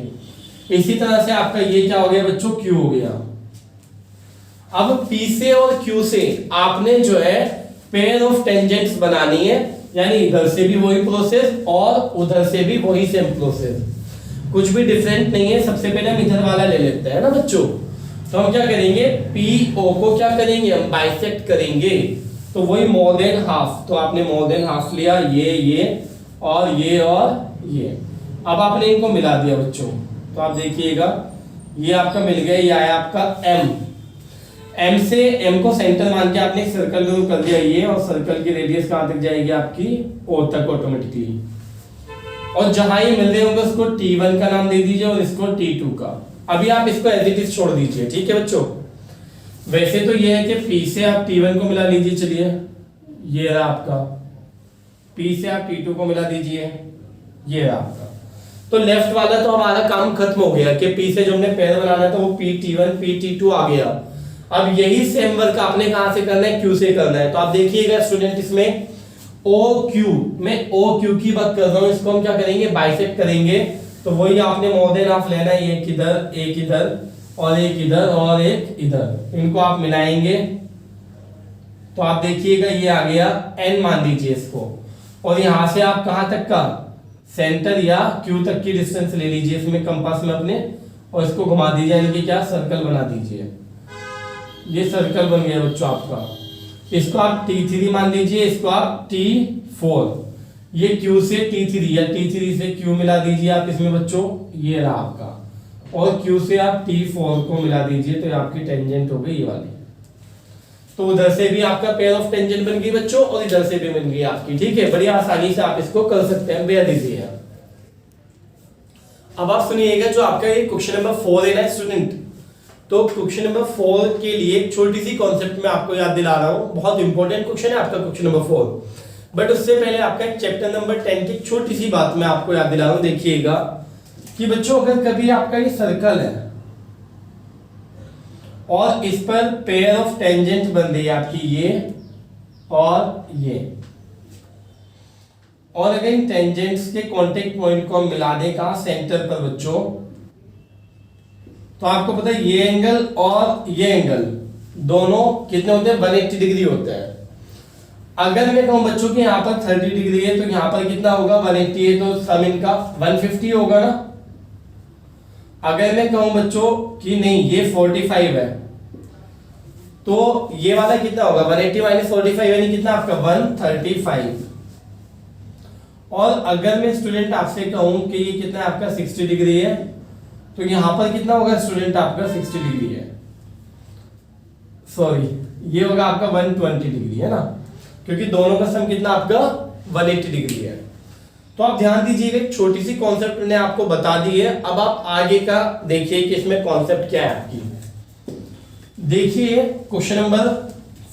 इसी तरह से आपका ये क्या हो गया बच्चों? Q हो गया। अब P से और Q से आपने जो है पेयर ऑफ टेंजेंट्स बनानी है, यानी इधर से भी वही प्रोसेस और उधर से भी वही सेम प्रोसेस, कुछ भी डिफरेंट नहीं है। सबसे पहले हम इधर वाला ले लेते हैं ना बच्चों। तो हम क्या करेंगे? PO को क्या करेंगे? हम बाइसेक्ट करेंगे। तो वही मोर देन हाफ, तो आपने मोर देन हाफ लिया, ये और ये और ये। अब आपने इनको मिला दिया बच्चों, तो आप देखिएगा ये आपका मिल गया, ये आया आपका M। M से M को सेंटर मान के आपने एक सर्कल ड्रॉ कर दिया ये, और सर्कल की रेडियस कहां तक जाएगी? आपकी O तक ऑटोमेटिकली। और जहां ये मिल रहे होंगे उसको T1 का नाम दे दीजिए और इसको T2 का। अभी आप इसको एज इट इज छोड़ दीजिए, ठीक है बच्चों? वैसे तो ये है कि P से आप T1 को मिला लीजिए, चलिए ये रहा आपका, P से आप T2 को मिला दीजिए, ये रहा आपका। तो लेफ्ट वाला तो हमारा काम खत्म हो गया कि P से जो हमने पेयर बनाना था वो PT1 PT2 आ गया। अब यही सेम वर्क आपने कहां से करना है? Q से करना है। तो आप देखिएगा स्टूडेंट, इसमें OQ, मैं OQ की बात कर रहा हूं, इसको हम क्या करेंगे? बाइसेक्ट करेंगे। तो वही आपने मोर देन हाफ लेना है, एक इधर और एक इधर और एक इधर, इनको आप मिलाएंगे। तो आप देखिएगा ये आ गया N मान लीजिए इसको, और यहां से आप कहां तक का? सेंटर या Q तक की डिस्टेंस ले लीजिए इसमें कंपास में अपने, और इसको घुमा दीजिए, यानी कि क्या? सर्कल बना दीजिए। ये सर्कल बन गया बच्चों आपका। इसको आप T3 मान लीजिए, इसको आप T4। ये Q से T3 या T3 से Q मिला दीजिए आप इसमें बच्चों, ये रहा आपका। और Q से आप T4 को मिला दीजिए, तो ये आपकी टेंजेंट हो गई ये वाली। तो उधर से भी आपका पेयर ऑफ टेंजेंट बन गई बच्चों, और इधर से भी बन गई आपकी, ठीक है? बड़ी आसानी से आप इसको कर सकते हैं, बेहद इजी है। अब आप सुनिएगा जो आपका ये क्वेश्चन नंबर 4 है ना स्टूडेंट, तो क्वेश्चन नंबर 4 के लिए एक छोटी सी कॉन्सेप्ट मैं आपको याद दिला रहा हूँ, बहुत इंपॉर्टेंट क्वेश्चन है आपका क्वेश्चन नंबर 4। बट उससे पहले आपका एक चैप्टर नंबर 10 की छोटी सी बात मैं आपको याद दिला रहा हूँ। देखिएगा कि बच्चों अगर कभी आपका ये सर्कल है और इस पर पेयर ऑफ टेंजेंट बन रही है आपकी ये और ये, और अगर इन टेंजेंट्स के कांटेक्ट पॉइंट को मिला दें कहां, सेंटर पर बच्चों, तो आपको पता है ये एंगल और ये एंगल दोनों कितने होते हैं, 180 डिग्री होते हैं। अगर मैं कहूं बच्चों कि यहाँ पर 30 डिग्री है तो यहाँ पर कितना होगा, 180 है तो सम इनका 150 होगा ना। अगर मैं कहूं बच्चों कि नहीं ये 45 है तो ये वाला कितना होगा, 180 माइनस 45 यानी कितना आपका 135। और अगर मैं स्टूडेंट आपसे कहूं कि ये कितना आपका 60 डिग्री है तो यहां पर कितना होगा स्टूडेंट आपका 60 डिग्री है, सॉरी ये होगा आपका 120 डिग्री है ना, क्योंकि दोनों का सम कितना आपका 180 डिग्री है। तो आप ध्यान दीजिएगा, एक छोटी सी कॉन्सेप्ट मैंने आपको बता दी है। अब आप आगे का देखिए कि इसमें कॉन्सेप्ट क्या है आपकी। देखिए क्वेश्चन नंबर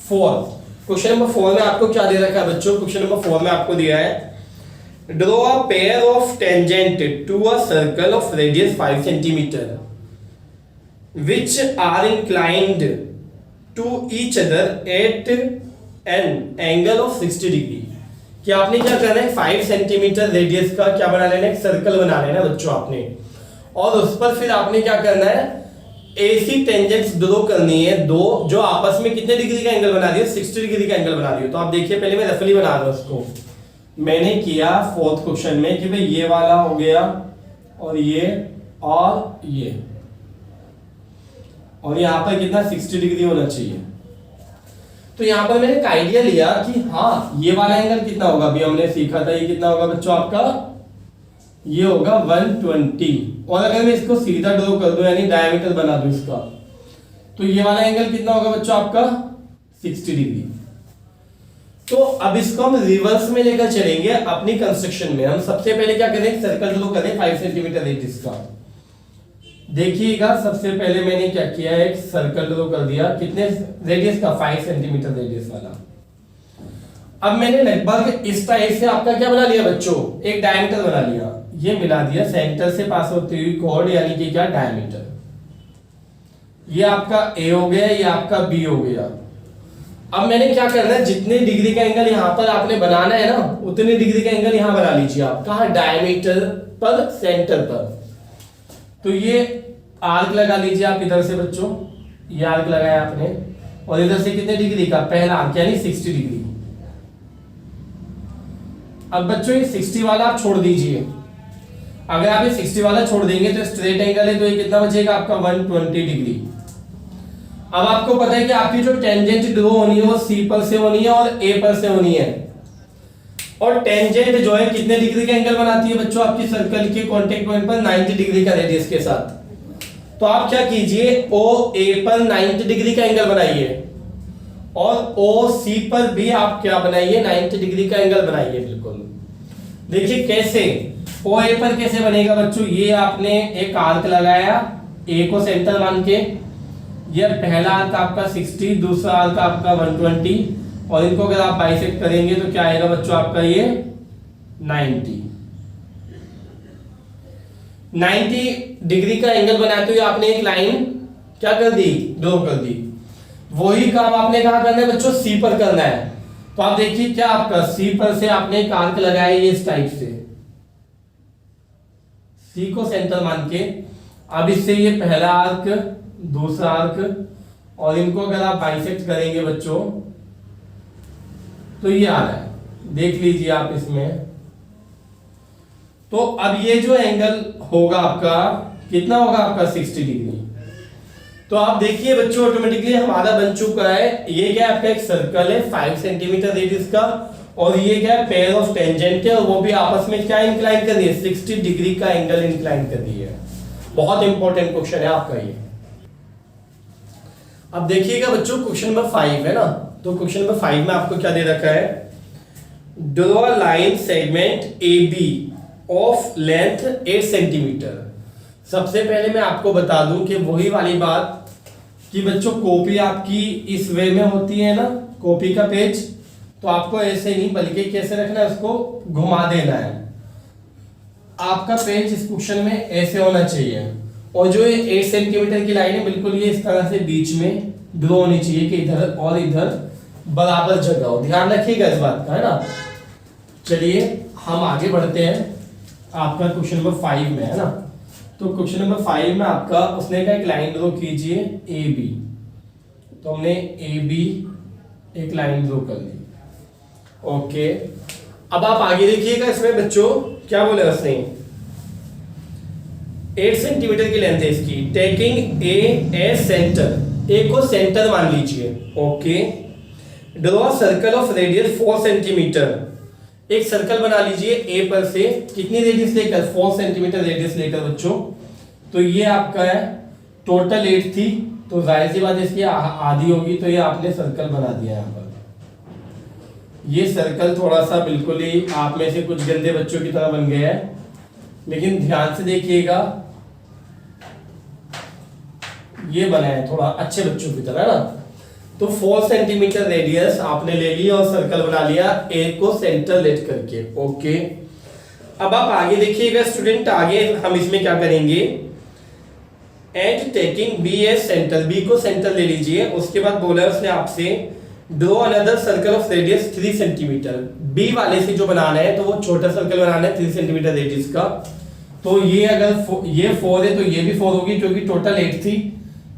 4, क्वेश्चन नंबर 4 में आपको क्या दे रखा है बच्चों, क्वेश्चन नंबर 4 में आपको दिया है draw a pair of tangent to a circle of radius 5 centimeter which are inclined to each other at an angle of 60 degree। कि आपने क्या करना है, 5 सेंटीमीटर रेडियस का क्या बना लेना है, एक सर्कल बना लेना है बच्चों आपने, और उस पर फिर आपने क्या करना है, ऐसी टेंजेंट्स ड्रॉ करनी है दो जो आपस में कितने डिग्री का एंगल बना रही है, 60 डिग्री का एंगल बना रही है। तो आप देखिए पहले मैं रफली बना रहा हूं उसको। मैंने किया 4th क्वेश्चन में कि भाई ये वाला हो गया और ये और यहां पर कितना 60 डिग्री होना चाहिए। तो यहां पर मैंने एक आइडिया लिया कि हाँ ये वाला एंगल कितना होगा, अभी हमने सीखा था ये कितना होगा बच्चों आपका, ये होगा 120। और अगर मैं इसको सीधा ड्रॉ कर दूं यानी डायमीटर बना दूं इसका, तो ये वाला एंगल कितना होगा बच्चों आपका 60 डिग्री। तो अब इसको हम रिवर्स में लेकर चलेंगे अपनी कंस्ट्रक्शन में। हम सबसे पहले क्या करें, सर्कल ड्रॉ करें 5 सेंटीमीटर रेडियस का। देखिएगा सबसे पहले मैंने क्या किया है, एक सर्कल ड्रॉ कर दिया, कितने रेडियस का, 5 सेंटीमीटर रेडियस वाला। अब मैंने लगभग इस टाइप से आपका क्या बना लिया बच्चों, एक डायमीटर बना लिया, ये मिला दिया सेंटर से पास होती हुई कॉर्ड यानी कि क्या डायमीटर। ये आपका ए हो गया, ये आपका बी हो गया। अब मैंने क्या करना है, जितने डिग्री का एंगल यहां पर आपने बनाना है ना, उतने डिग्री का एंगल यहां बना लीजिए आप, कहां, डायमीटर पर, सेंटर पर। तो ये आर्क लगा लीजिए आप इधर से बच्चों, ये आर्क लगाया आपने, और इधर से कितने डिग्री का, पहला आर्क यानी 60 डिग्री। अब बच्चों ये 60 वाला आप छोड़ दीजिए, अगर आप ये 60 वाला छोड़ देंगे तो स्ट्रेट एंगल है, तो ये कितना बचेगा आपका 120 डिग्री। अब आपको पता है कि आपकी जो टेंजेंट ड्रॉ होनी है वो सी पर से होनी है और ए पर से होनी है, और टेंजेंट जो है कितने डिग्री का एंगल बनाती है बच्चों आपकी सर्कल के कांटेक्ट पॉइंट पर, 90 डिग्री का रेडियस के साथ। तो आप क्या कीजिए, ओ ए पर 90 डिग्री का एंगल बनाइए, और ओ सी पर भी आप क्या बनाइए, 90 डिग्री का एंगल बनाइए। बिल्कुल देखिए कैसे, ओ ए पर कैसे बनेगा बच्चों, ये आपने एक आर्क लगाया ए को सेंटर मान के, ये पहला आर्क आपका 60, दूसरा आर्क आपका 120, और इनको अगर आप बाइसेक्ट करेंगे तो क्या आएगा बच्चों आपका ये 90 डिग्री का एंगल बनाते हुए आपने एक लाइन क्या कर दी, ड्रॉ कर दी। वही काम आपने कहां करना है बच्चों, सी पर करना है। तो आप देखिए क्या आपका सी पर से आपने एक आर्क लगाया ये इस टाइप से, सी को सेंटर मान के। अब इससे ये पहला आर्क, दूसरा आर्क, और इनको अगर आप बाइसेक्ट करेंगे बच्चों तो ये आ रहा है, देख लीजिए आप इसमें। तो अब ये जो एंगल होगा आपका कितना होगा आपका 60 डिग्री। तो आप देखिए बच्चों ऑटोमेटिकली हमारा बन चुका है, ये क्या आपका एक सर्कल है 5 सेंटीमीटर रेडियस का, और ये क्या है पेयर ऑफ टेंजेंट है, और वो भी आपस में क्या इंक्लाइन कर रही है, 60 डिग्री का एंगल इंक्लाइन कर रही है। बहुत इंपॉर्टेंट क्वेश्चन है आपका ये। अब देखिएगा बच्चों क्वेश्चन नंबर 5 है ना, तो क्वेश्चन नंबर 5 में आपको क्या दे रखा है, draw a line segment A B of length 8 centimetre. सबसे पहले मैं आपको बता दूं कि वही वाली बात कि बच्चों कॉपी आपकी इस वे में होती है ना, कॉपी का पेज, तो आपको ऐसे नहीं बल्कि कैसे रखना है, उसको घुमा देना है। आपका पेज इस क्वेश्चन में ऐसे होना चाहिए, और जो ये 8 सेंटीमीटर की लाइन है बिल्कुल ये इस तरह से बीच में ड्रॉ होनी चाहिए कि इधर और इधर बराबर जगह हो। ध्यान रखिएगा इस बात का, है ना। चलिए हम आगे बढ़ते हैं, आपका क्वेश्चन नंबर 5 में, है ना। तो क्वेश्चन नंबर 5 में आपका उसने कहा एक लाइन ड्रॉ कीजिए ए बी, तो हमने ए बी एक लाइन ड्रॉ कर दी। ओके, अब आप आगे देखिएगा इसमें बच्चों क्या बोले उसने, 8 सेंटीमीटर की लेंथ है इसकी, टेकिंग ए एज सेंटर, ए को सेंटर मान लीजिए। Okay, draw circle of radius 4 centimetre, एक सर्कल बना लीजिए ए पर से, कितनी रेडियस लेकर, 4 सेंटीमीटर रेडियस लेकर बच्चों। तो ये आपका है टोटल 8 थी, तो जाहिर सी बात इसकी आधी होगी, तो ये आपने सर्कल बना दिया यहाँ पर। ये सर्कल थोड़ा सा बिल्कुल ही आप में से कुछ गंदे बच्चों की तरह बन गया है, लेकिन ध्यान से देखिएगा, ये बना है थोड़ा अच्छे बच्चों की तरह ना। तो 4 सेंटीमीटर रेडियस आपने ले लिया और सर्कल बना लिया ए को सेंटर लेट करके। ओके, अब आप आगे देखिएगा स्टूडेंट, आगे हम इसमें क्या करेंगे, and taking B as centre, B को सेंटर ले लीजिए। उसके बाद बोला उसने आपसे draw another circle of radius 3 centimetre, B वाले से जो बनाना है तो वो छोटा सर्कल बनाना है 3 सेंटीमीटर रेडियस का। तो ये अगर ये 4 है तो ये भी 4 होगी, क्योंकि टोटल 8 थी,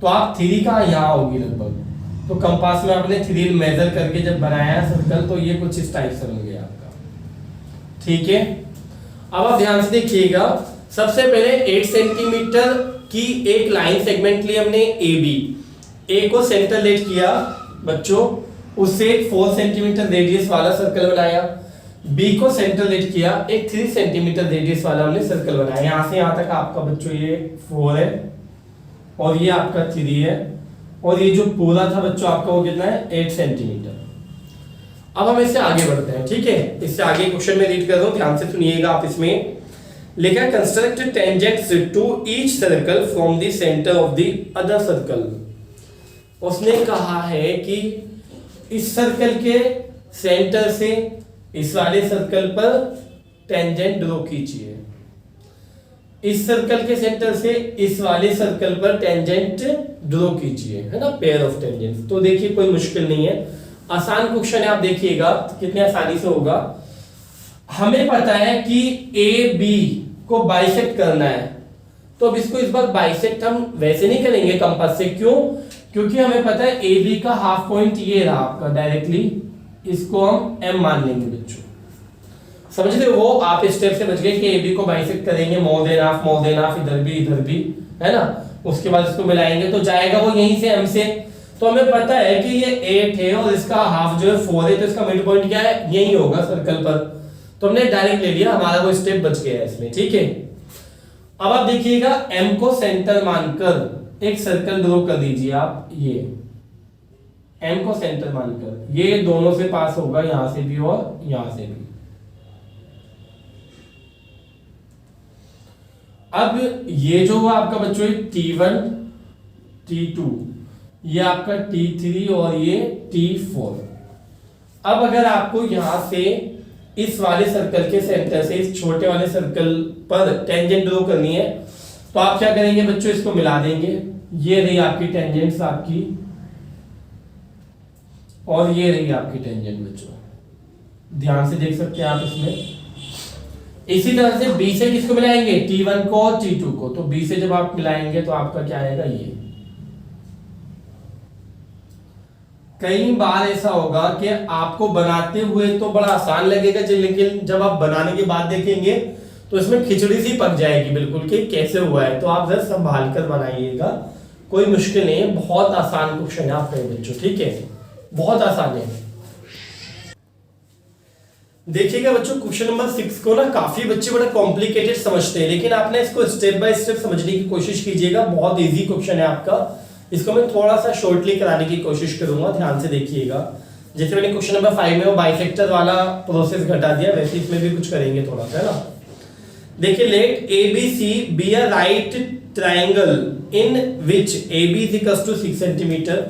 तो आप 3 का यहाँ होगी लगभग। तो कंपास में आपने 3 मेजर करके जब बनाया सर्कल, तो ये कुछ इस टाइप से बन गया आपका। ठीक है, अब आप ध्यान से देखिएगा, सबसे पहले 8 सेंटीमीटर की एक लाइन सेगमेंट ली हमने ए बी, ए को सेंटर लेट किया बच्चों, उससे 4 सेंटीमीटर रेडियस वाला सर्कल बनाया, बी को सेंटर लेट किया, एक 3 सेंटीमीटर रेडियस वाला हमने सर्कल बनाया। यहां से यहां तक आपका बच्चों ये 4 है और ये आपका 3 है, और ये जो पूरा था बच्चों आपका वो कितना है, 8 सेंटीमीटर। अब हम इससे आगे बढ़ते हैं, ठीक है। इससे आगे क्वेश्चन में रीड कर रहा हूं, ध्यान से सुनिएगा आप। इसमें लिखा है construct tangents to each circle from the centre of the other circle. उसने कहा है कि इस सर्कल के सेंटर से इस वाले सर्कल पर टेंजेंट ड्रॉ कीजिए, इस सर्कल के सेंटर से इस वाले सर्कल पर टेंजेंट ड्रॉ कीजिए, है ना, पेयर ऑफ टेंजेंट। तो देखिए कोई मुश्किल नहीं है, आसान क्वेश्चन है, आप देखिएगा कितने आसानी से होगा। हमें पता है कि ए बी को बाइसेक्ट करना है, तो अब इसको इस बार बाइसेक्ट हम वैसे नहीं करेंगे कंपास से, क्यों, क्योंकि हमें पता है ए बी का हाफ पॉइंट ये रहा आपका, डायरेक्टली इसको हम एम मान लेंगे बच्चों। समझ रहे हो, आप स्टेप से बच गए कि ए बी को बाइसेक्ट करेंगे, मोर देन हाफ, इधर भी, है ना। उसके बाद इसको मिलाएंगे तो जाएगा वो यहीं से एम से। तो हमें पता है कि ये 8 है और इसका हाफ जो है 4 है, तो इसका मिड पॉइंट क्या है, यही होगा सर्कल पर। तो हमने डायरेक्ट ले लिया, हमारा वो स्टेप बच गया है इसमें, ठीक है। अब आप देखिएगा, एम को सेंटर मानकर एक सर्कल ड्रॉ कर दीजिए आप, ये एम को सेंटर मानकर, ये दोनों से पास होगा, यहां से भी और यहां से भी। अब ये जो हुआ आपका बच्चों T1 T2, ये आपका T3 और ये T4। अब अगर आपको यहां से इस वाले सर्कल के सेंटर से इस छोटे वाले सर्कल पर टेंजेंट ड्रॉ करनी है, तो आप क्या करेंगे बच्चों, इसको मिला देंगे। ये रही आपकी टेंजेंट्स आपकी, और ये रही आपकी टेंजेंट बच्चों, ध्यान से देख सकते हैं आप इसमें। इसी तरह से बी से किसको मिलाएंगे, T1 को और T2 को। तो बी से जब आप मिलाएंगे तो आपका क्या आएगा, ये। कई बार ऐसा होगा कि आपको बनाते हुए तो बड़ा आसान लगेगा, लेकिन जब आप बनाने के बाद देखेंगे तो इसमें खिचड़ी सी पक जाएगी बिल्कुल कि कैसे हुआ है। तो आप जरा संभाल कर बनाइएगा, कोई मुश्किल नहीं है, बहुत आसान क्वेश्चन है आपका बच्चों, ठीक है, बहुत आसान है। देखिएगा बच्चों, क्वेश्चन नंबर 6 को ना काफी बच्चे बड़ा कॉम्प्लिकेटेड समझते हैं, लेकिन आपने इसको स्टेप बाय स्टेप समझने की कोशिश कीजिएगा। बहुत इजी क्वेश्चन है आपका, इसको मैं थोड़ा सा शॉर्टली कराने की कोशिश करूंगा, ध्यान से देखिएगा। जैसे मैंने क्वेश्चन नंबर 5 में वो बाइसेक्टर वाला प्रोसेस घटा दिया, वैसे इसमें भी कुछ करेंगे थोड़ा सा, है ना। देखिए, let A B C be a right triangle in which AB is equals to 6 centimetre.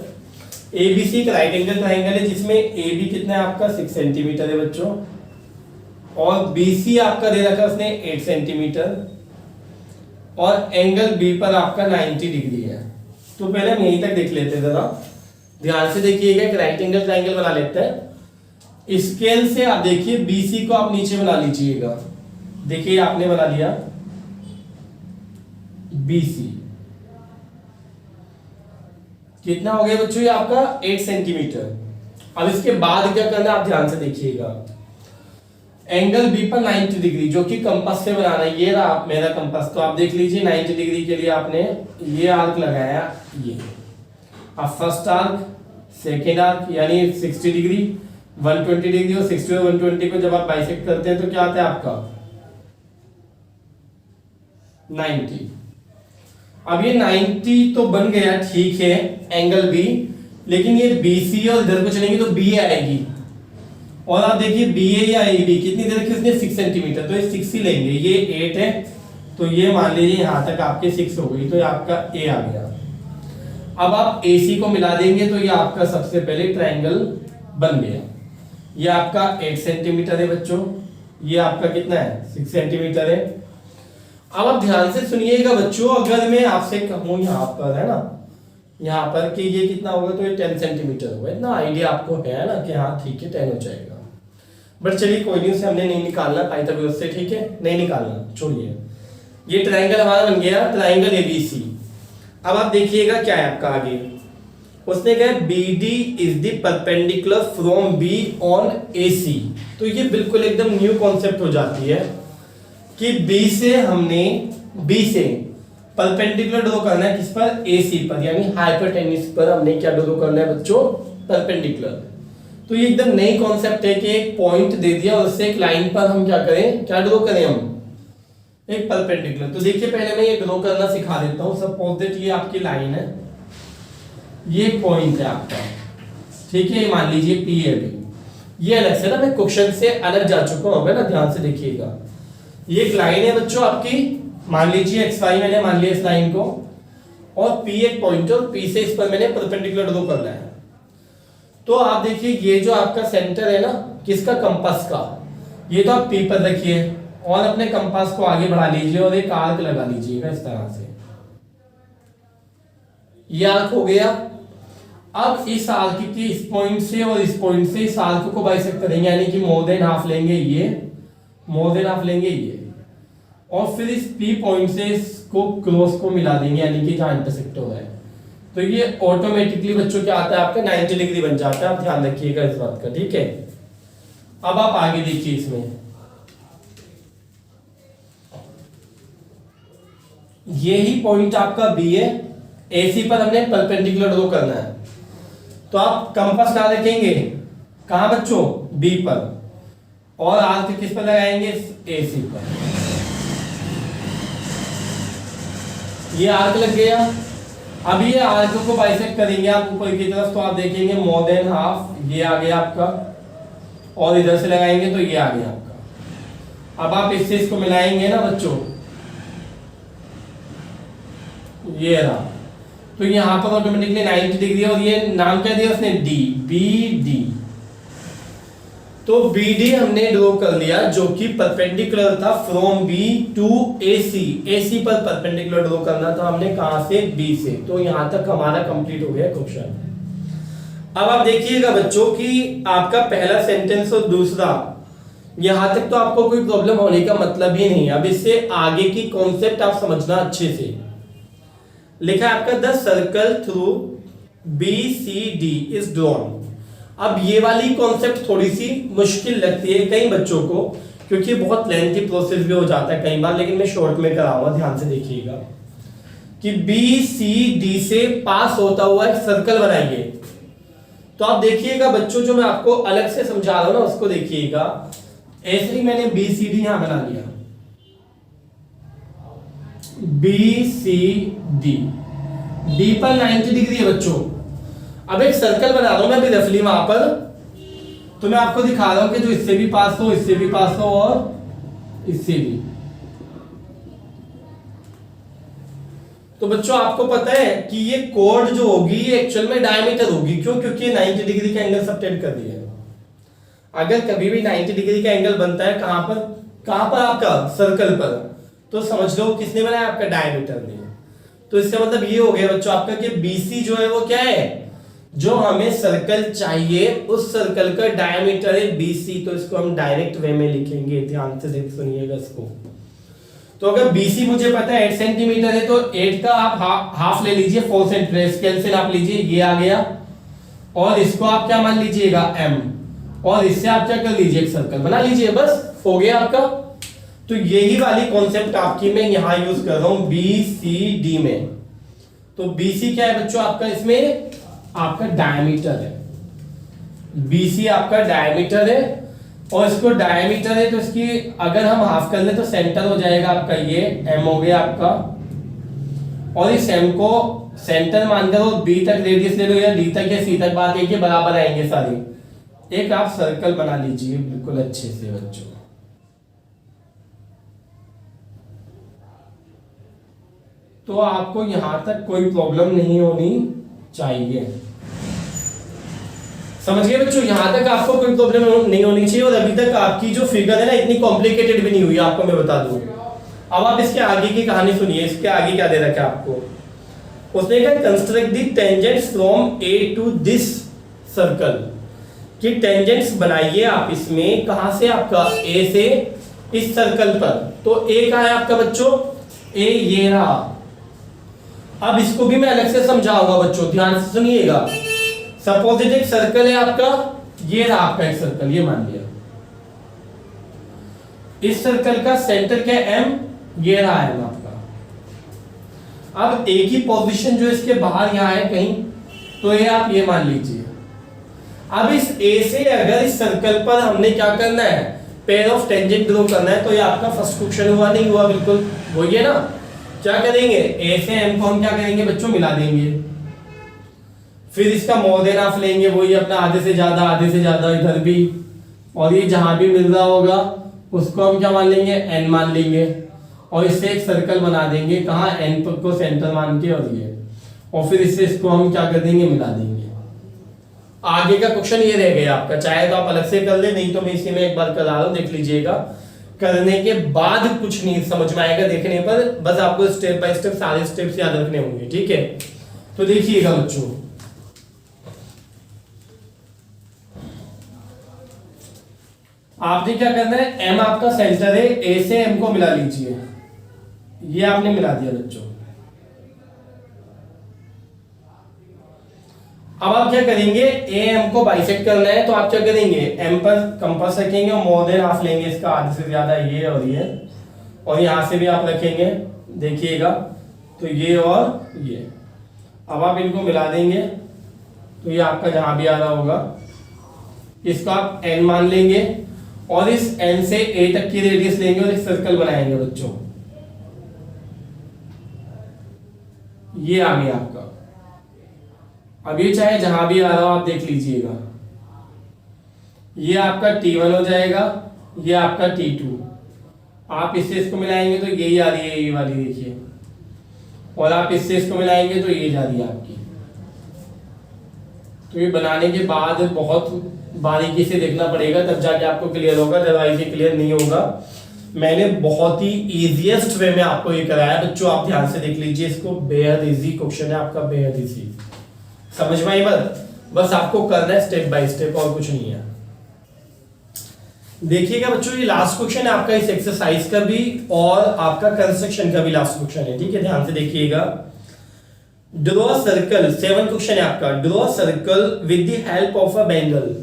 ABC का राइट एंगल ट्राइंगल है जिसमें AB कितना है आपका 6 सेंटीमीटर है बच्चों, और BC आपका दे रखा है उसने 8 सेंटीमीटर, और एंगल B पर आपका 90 डिग्री है। तो पहले हम यहीं तक देख लेते हैं, जरा ध्यान से देखिएगा। एक राइट एंगल ट्राइंगल बना लेते हैं। स्केल से आप देखिए BC को आप नीचे बना लीजिएगा। देखिए आपने बना लिया BC, कितना हो गया बच्चों ये आपका 8 सेंटीमीटर। अब इसके बाद क्या करना है आप ध्यान से देखिएगा। एंगल B पर 90 डिग्री जो कि कंपास से बनाना है, ये रहा मेरा कंपास। तो आप देख लीजिए 90 डिग्री के लिए आपने ये आर्क लगाया, ये अब फर्स्ट आर्क, सेकेंड आर्क, यानी 60 डिग्री, 120 डिग्री, और 60 और 120 को जब आप बाइसेक्ट करते हैं तो क्या आता है आपका 90। अब ये 90 तो बन गया, ठीक है, एंगल B, लेकिन ये BC और इधर को चलेंगे तो BA आएगी, और आप देखिए BA या AB कितनी देर की उसने 6 सेंटीमीटर, तो ये 6 ही लेंगे। ये 8 है तो ये मान लीजिए यहां तक आपके 6 हो गई, तो ये आपका A आ गया। अब आप AC को मिला देंगे तो ये आपका सबसे पहले ट्रायंगल बन गया। ये आपका 8 सेंटीमीटर है बच्चों, ये आपका कितना है 6 सेंटीमीटर है। अब आप ध्यान से सुनिएगा बच्चों, अगर मैं आपसे कहूं यहाँ पर है ना, यहाँ पर कि ये कितना होगा तो ये 10 सेंटीमीटर होगा, इतना आइडिया आपको है ना कि हाँ ठीक है 10 हो जाएगा। बट चलिए कोई नहीं, उसे हमने नहीं निकालना पाइथागोरस से, ठीक है, नहीं निकालना, छोड़िए। ये ट्रायंगल हमारा बन गया ट्रायंगल ABC। अब आप देखिएगा क्या है आपका आगे, उसने कहा BD is the perpendicular from B on AC। तो ये बिल्कुल एकदम न्यू कॉन्सेप्ट हो जाती है कि B से हमने B से परपेंडिकुलर ड्रॉ करना है, किस पर, AC पर, यानी हाइपोटेन्यूज पर हमने क्या ड्रॉ करना है बच्चों, परपेंडिकुलर। तो ये एकदम नई कॉन्सेप्ट है कि एक पॉइंट दे दिया और उससे एक लाइन पर हम क्या करें, क्या ड्रॉ करें, हम एक परपेंडिकुलर। तो देखिए पहले मैं ये ड्रॉ करना सिखा देता हूं। सपोज दैट ये आपकी लाइन है, ये पॉइंट है आपका, ठीक है, ये मान लीजिए PAB। ये अलग से ना, मैं क्वेश्चन से अलग जा चुका हूं ना, ध्यान से देखिएगा। ये एक लाइन है बच्चों आपकी, मान लीजिए XY मैंने मान लिया इस लाइन को, और P एक पॉइंट, और P से इस पर मैंने परपेंडिकुलर ड्रॉ करना है। तो आप देखिए ये जो आपका सेंटर है ना, किसका, कंपास का, ये तो आप P पर रखिए और अपने कंपास को आगे बढ़ा लीजिए और एक आर्क लगा लीजिएगा इस तरह से। ये आर्क हो गया। अब इस आर्क की इस पॉइंट से और इस पॉइंट से इस आर्क को बाइसेक्ट करेंगे, यानी कि मोर देन हाफ लेंगे, ये मोर देन हाफ लेंगे ये, और फिर इस P पॉइंट से इसको क्रॉस को मिला देंगे, यानी कि जहां इंटरसेक्ट हो रहा है। तो ये ऑटोमेटिकली बच्चों क्या आता है आपका 90 डिग्री बन जाता है। आप ध्यान रखिएगा इस बात का, ठीक है। अब आप आगे देखिए, इसमें यही पॉइंट आपका B है, AC पर हमने परपेंडिकुलर ड्रॉ करना है। तो आप कंपास कहां रखेंगे, कहां बच्चों, B पर, और आर्क किस पर लगाएंगे, AC पर। ये आर्क लग गया। अब ये आर्क को बाइसेक्ट करेंगे आप ऊपर की तरफ, तो आप देखेंगे मोर देन हाफ, ये आ गया आपका, और इधर से लगाएंगे तो ये आ गया आपका। अब आप इससे इसको मिलाएंगे ना बच्चों, ये रहा, तो यहां पर ऑटोमेटिकली 90 डिग्री, और ये नाम क्या दिया उसने, D, BD। तो BD हमने ड्रॉ कर लिया जो कि परपेंडिकुलर था from B to AC। AC पर परपेंडिकुलर ड्रॉ करना था हमने, कहां से, B से। तो यहां तक हमारा कंप्लीट हो गया क्वेश्चन। अब आप देखिएगा बच्चों कि आपका पहला सेंटेंस और दूसरा, यहां तक तो आपको कोई प्रॉब्लम होने का मतलब ही नहीं। अब इससे आगे की कॉन्सेप्ट आप समझना अच्छे से। लिखा है आपका the circle through BCD is drawn. अब ये वाली कॉन्सेप्ट थोड़ी सी मुश्किल लगती है कई बच्चों को, क्योंकि बहुत लेंथी प्रोसेस भी हो जाता है कई बार, लेकिन मैं शॉर्ट में कराऊंगा। ध्यान से देखिएगा कि BCD से पास होता हुआ एक सर्कल बनाइए। तो आप देखिएगा बच्चों, जो मैं आपको अलग से समझा रहा हूं ना, उसको देखिएगा। ऐसे ही मैंने BCD यहां बना लिया, BCD, D पर 90 डिग्री है बच्चों। अब एक सर्कल बना रहा हूं मैं भी रफली वहां पर, तो मैं आपको दिखा रहा हूं कि जो इससे भी पास हो, इससे भी पास हो, और इससे भी। तो बच्चों आपको पता है कि ये कोड जो होगी ये एक्चुअल में डायमीटर होगी। क्यों? क्योंकि ये 90 डिग्री का एंगल सबटेंड कर दिया है। अगर कभी भी 90 डिग्री का एंगल बनता है कहां पर आपका सर्कल पर, तो समझ लो किसने बनाया? आपका डायमीटर ने। तो इसका मतलब ये हो गया बच्चों आपका कि BC जो है वो क्या है? जो हमें सर्कल चाहिए उस सर्कल का डायमीटर है BC। तो इसको हम डायरेक्ट वे में लिखेंगे, ध्यान से सुनिएगा इसको। तो अगर BC मुझे पता है 8 सेंटीमीटर है, तो 8 का आप हाफ ले लीजिए, 4 सेंटीमीटर स्केल से नाप लीजिए, ये आ गया। और इसको आप क्या मान लीजिएगा? M। और इससे आप क्या कर लीजिए? एक सर्कल बना लीजिए, बस हो गया आपका। तो यही वाली कॉन्सेप्ट आपकी मैं यहां यूज कर रहा हूं BCD में। तो BC क्या है बच्चों आपका? इसमें आपका डायमीटर है। BC आपका डायमीटर है, और इसको डायमीटर है तो इसकी अगर हम हाफ कर ले तो सेंटर हो जाएगा आपका ये M हो गया आपका। और इस M को सेंटर मानकर और B तक रेडियस ले लो, या D तक या C तक, बात एक ही बराबर आएंगे सारी। एक आप सर्कल बना लीजिए बिल्कुल अच्छे से बच्चों। तो आपको यहां तक कोई प्रॉब्लम नहीं होनी चाहिए। समझ गए बच्चों? यहां तक आपको कोई प्रॉब्लम नहीं होनी चाहिए। और अभी तक आपकी जो फिगर है ना इतनी कॉम्प्लिकेटेड भी नहीं हुई, आपको मैं बता दूं। अब आप इसके आगे की कहानी सुनिए। इसके आगे क्या दे रखा है आपको? उसने कहा construct the tangents from A to this circle. कि टेंजेंट्स बनाइए आप इसमें, कहां से? आपका A से इस सर्कल पर। तो A कहां है आपका बच्चों? A ये रहा। अब इसको भी मैं अलग से समझाऊंगा बच्चों, ध्यान से सुनिएगा। सपोज एक सर्कल है आपका, ये रहा आपका एक सर्कल, ये मान लिया। इस सर्कल का सेंटर क्या है? M। ये रहा M आपका। अब एक ही पोजीशन जो इसके बाहर यहां है कहीं, तो ये आप ये मान लीजिए। अब इस A से अगर इस सर्कल पर हमने क्या करना है? पेयर ऑफ टेंजेंट ड्रॉ करना है। तो ये आपका फर्स्ट क्वेश्चन हुआ, नहीं हुआ? बिल्कुल वही है ना। क्या करेंगे? A से M को हम क्या करेंगे बच्चों? मिला देंगे। फिर इसका मोर देन हाफ लेंगे, वही अपना आधे से ज्यादा इधर भी। और ये जहां भी मिल रहा होगा उसको हम क्या मान लेंगे? N मान लेंगे। और इससे एक सर्कल बना देंगे, कहां? N को सेंटर मान के। और फिर इससे इसको हम क्या कर देंगे? मिला देंगे। आगे का क्वेश्चन ये रह गया आपका। चाहे तो आप अलग से कर ले, नहीं तो मैं इसी में एक बार करा रहा हूं, देख लीजिएगा। करने के बाद कुछ नहीं समझ में आएगा देखने पर, बस आपको स्टेप बाय स्टेप सारे स्टेप्स याद रखने होंगे, ठीक है? तो देखिएगा बच्चों, आपने क्या करना है? M आपका सेंटर है, A से M को मिला लीजिए। ये आपने मिला दिया बच्चों। अब आप क्या करेंगे? AM को बाइसेक्ट करना है, तो आप क्या करेंगे? M पर कंपास रखेंगे और मोर देन हाफ लेंगे इसका, आधे से ज्यादा ये और ये। और यहां से भी आप रखेंगे, देखिएगा, तो ये और ये। अब आप इनको मिला देंगे, तो ये आपका जहां भी आ रहा होगा इसका आप N मान लेंगे। और इस N से A तक की रेडियस लेंगे और एक सर्कल बनाएंगे बच्चों। ये आ गया आपका। अब ये चाहे जहां भी आ रहा हो आप देख लीजिएगा। ये आपका T1 हो जाएगा, ये आपका T2। आप इससे इसको मिलाएंगे तो यही आ रही है, ये वाली देखिए। और आप इससे इसको मिलाएंगे तो ये जा रही है आपकी। तो ये बनाने के बाद बहुत बारीकी से देखना पड़ेगा, तब जाके आपको क्लियर होगा, अदरवाइज ये क्लियर नहीं होगा। मैंने बहुत ही इजीएस्ट वे में आपको ये कराया बच्चों, आप ध्यान से देख लीजिए इसको। बेहद इजी क्वेश्चन है आपका, बेहद इजी। समझ में आई बात? बस आपको करना है स्टेप बाय स्टेप, और कुछ नहीं है। देखिएगा बच्चों, ये लास्ट क्वेश्चन है आपका इस एक्सरसाइज का भी और आपका कंस्ट्रक्शन का भी लास्ट क्वेश्चन है, ठीक है? ध्यान से देखिएगा। ड्रॉ सर्कल, 7 क्वेश्चन है आपका। Draw circle with the help of a bangle.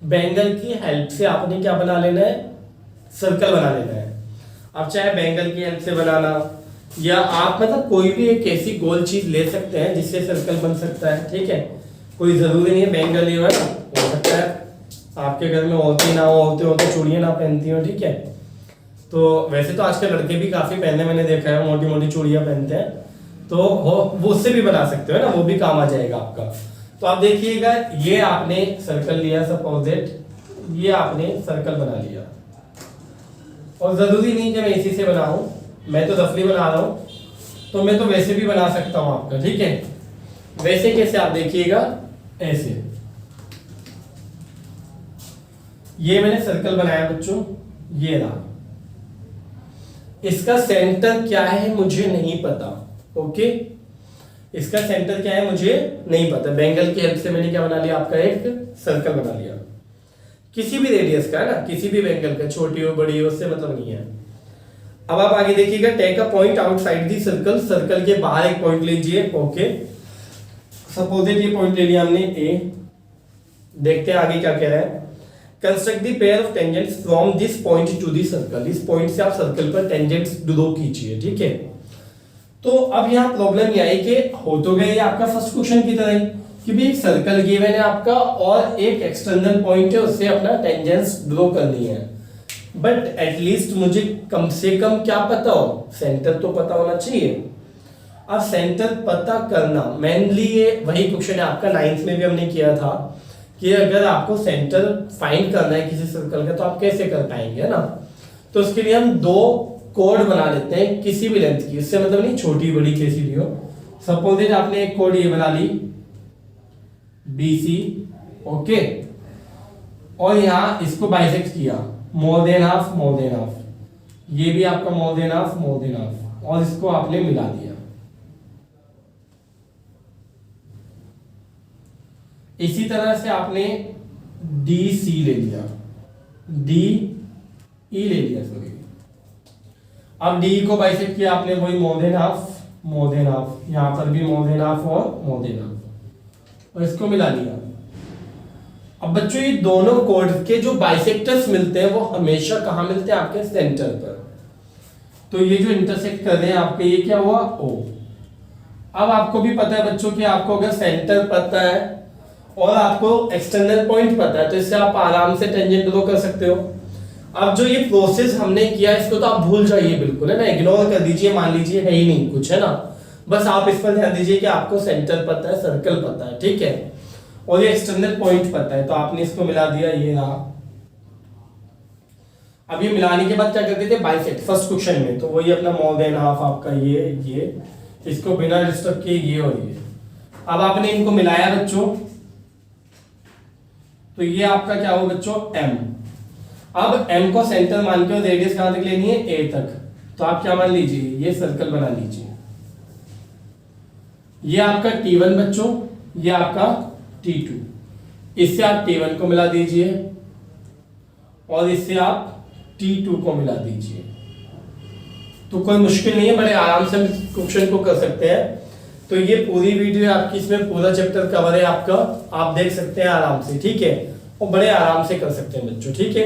Bangle की हेल्प से आपने क्या बना लेना है? सर्कल बना लेना है। अब चाहे बैंगल की हेल्प से बनाना, या आप मतलब कोई भी एक ऐसी गोल चीज ले सकते हैं जिससे सर्कल बन सकता है, ठीक है? कोई जरूरी नहीं है बैंगल ही हो सकता है आपके घर में औरतें ना हो, होते चूड़ियां ना पहनती हो, ठीक है? तो वैसे तो आजकल लड़के भी काफी पहनते, मैंने देखा है, मोटी मोटी चूड़ियां पहनते हैं, तो वो उससे भी बना सकते हो ना, वो भी काम आ जाएगा आपका। तो आप देखिएगा, ये आपने सर्कल लिया, सपोज दैट ये आपने सर्कल बना लिया, और जरूरी नहीं कि मैं इसी से बनाऊं, मैं तो रफली बना रहा हूं। तो मैं तो वैसे भी बना सकता हूं आपका, ठीक है। वैसे कैसे आप देखिएगा, ऐसे ये मैंने सर्कल बनाया बच्चों, ये रहा। इसका सेंटर क्या है मुझे नहीं पता, ओके। इसका सेंटर क्या है मुझे नहीं पता। बेंगल की हेल्प से मैंने क्या बना लिया, आपका एक सर्कल बना लिया, किसी भी रेडियस का है ना, किसी भी बेंगल का, छोटी हो बड़ी हो उससे मतलब नहीं है। अब आप आगे देखिएगा, take a point outside the circle, circle के बाहर एक पॉइंट लीजिए, ओके। सपोज ये पॉइंट ले लिया हमने ए। देखते हैं आगे क्या कह रहा है। Construct the pair of tangents from this point to the circle, इस पॉइंट से आप सर्कल पर टेंजेंट्स ड्रॉ कीजिए, ठीक है। तो अब यहाँ प्रॉब्लम ये आई कि हो तो गया ये आपका फर्स्ट क्वेश्चन की तरह ही कि भी एक सर्कल गिवन है आपका और एक एक्सटर्नल पॉइंट है, उससे अपना टेंजेंट्स ड्रॉ करनी है। बट एटलीस्ट मुझे कम से कम क्या पता हो, सेंटर तो पता होना चाहिए। अब सेंटर पता करना मेनली ये वही क्वेश्चन है आपका 9th में भी हमने किया था कि अगर आपको सेंटर फाइंड करना है किसी सर्कल का तो आप कैसे कर पाएंगे ना। तो उसके लिए हम दो कोड बना लेते हैं किसी भी लेंथ की, इससे मतलब नहीं छोटी बड़ी कैसी भी हो। सपोज आपने एक कोड ये बना ली BC, ओके, और यहाँ इसको बाइसेक्ट किया more than half, more than half, ये भी आपका more than half, more than half, और इसको आपने मिला दिया। इसी तरह से आपने DC ले लिया, DE ले लिया, सॉरी। अब DE को बाइसेक्ट किया आपने, वही more than half, more than half, यहां पर भी मोर देन हाफ और मोर देन हाफ, और इसको मिला लिया। अब बच्चों ये दोनों कोड के जो बाइसेक्टर्स मिलते हैं वो हमेशा कहां मिलते हैं, आपके सेंटर पर। तो ये जो इंटरसेक्ट कर रहे हैं आपके, ये क्या हुआ O। अब आपको भी पता है बच्चों कि आपको अगर सेंटर पता है और आपको एक्सटर्नल पॉइंट पता है तो इससे आप आराम से टेंजेंट ड्रॉ कर सकते हो। अब जो ये प्रोसेस हमने किया इसको तो आप भूल जाइए बिल्कुल, है ना, इग्नोर कर दीजिए, मान लीजिए है ही नहीं कुछ, है ना। बस आप इस पर ध्यान दीजिए कि आपको सेंटर पता है, सर्कल पता है, ठीक है, और ये एक्सटर्नल पॉइंट पता है, तो आपने इसको मिला दिया, ये रहा। अब ये मिलाने के बाद क्या करते थे, बाइसेक्ट फर्स्ट क्वेश्चन में, तो वही अपना मोर देन हाफ आपका ये इसको बिना डिस्टर्ब किए ये और ये। अब आपने इनको मिलाया बच्चों, तो ये आपका क्या हो बच्चों, M। अब M को सेंटर मान के और रेडियस कहां तक लेनी है, A तक, तो आप क्या मान लीजिए, ये सर्कल बना लीजिए। ये आपका T1 बच्चों, ये आपका T2, इससे आप T1 को मिला दीजिए और इससे आप T2 को मिला दीजिए। तो कोई मुश्किल नहीं है, बड़े आराम से क्वेश्चन को कर सकते हैं। तो ये पूरी वीडियो आपकी, इसमें पूरा चैप्टर कवर है आपका, आप देख सकते हैं आराम से, ठीक है, और बड़े आराम से कर सकते हैं बच्चों, ठीक है।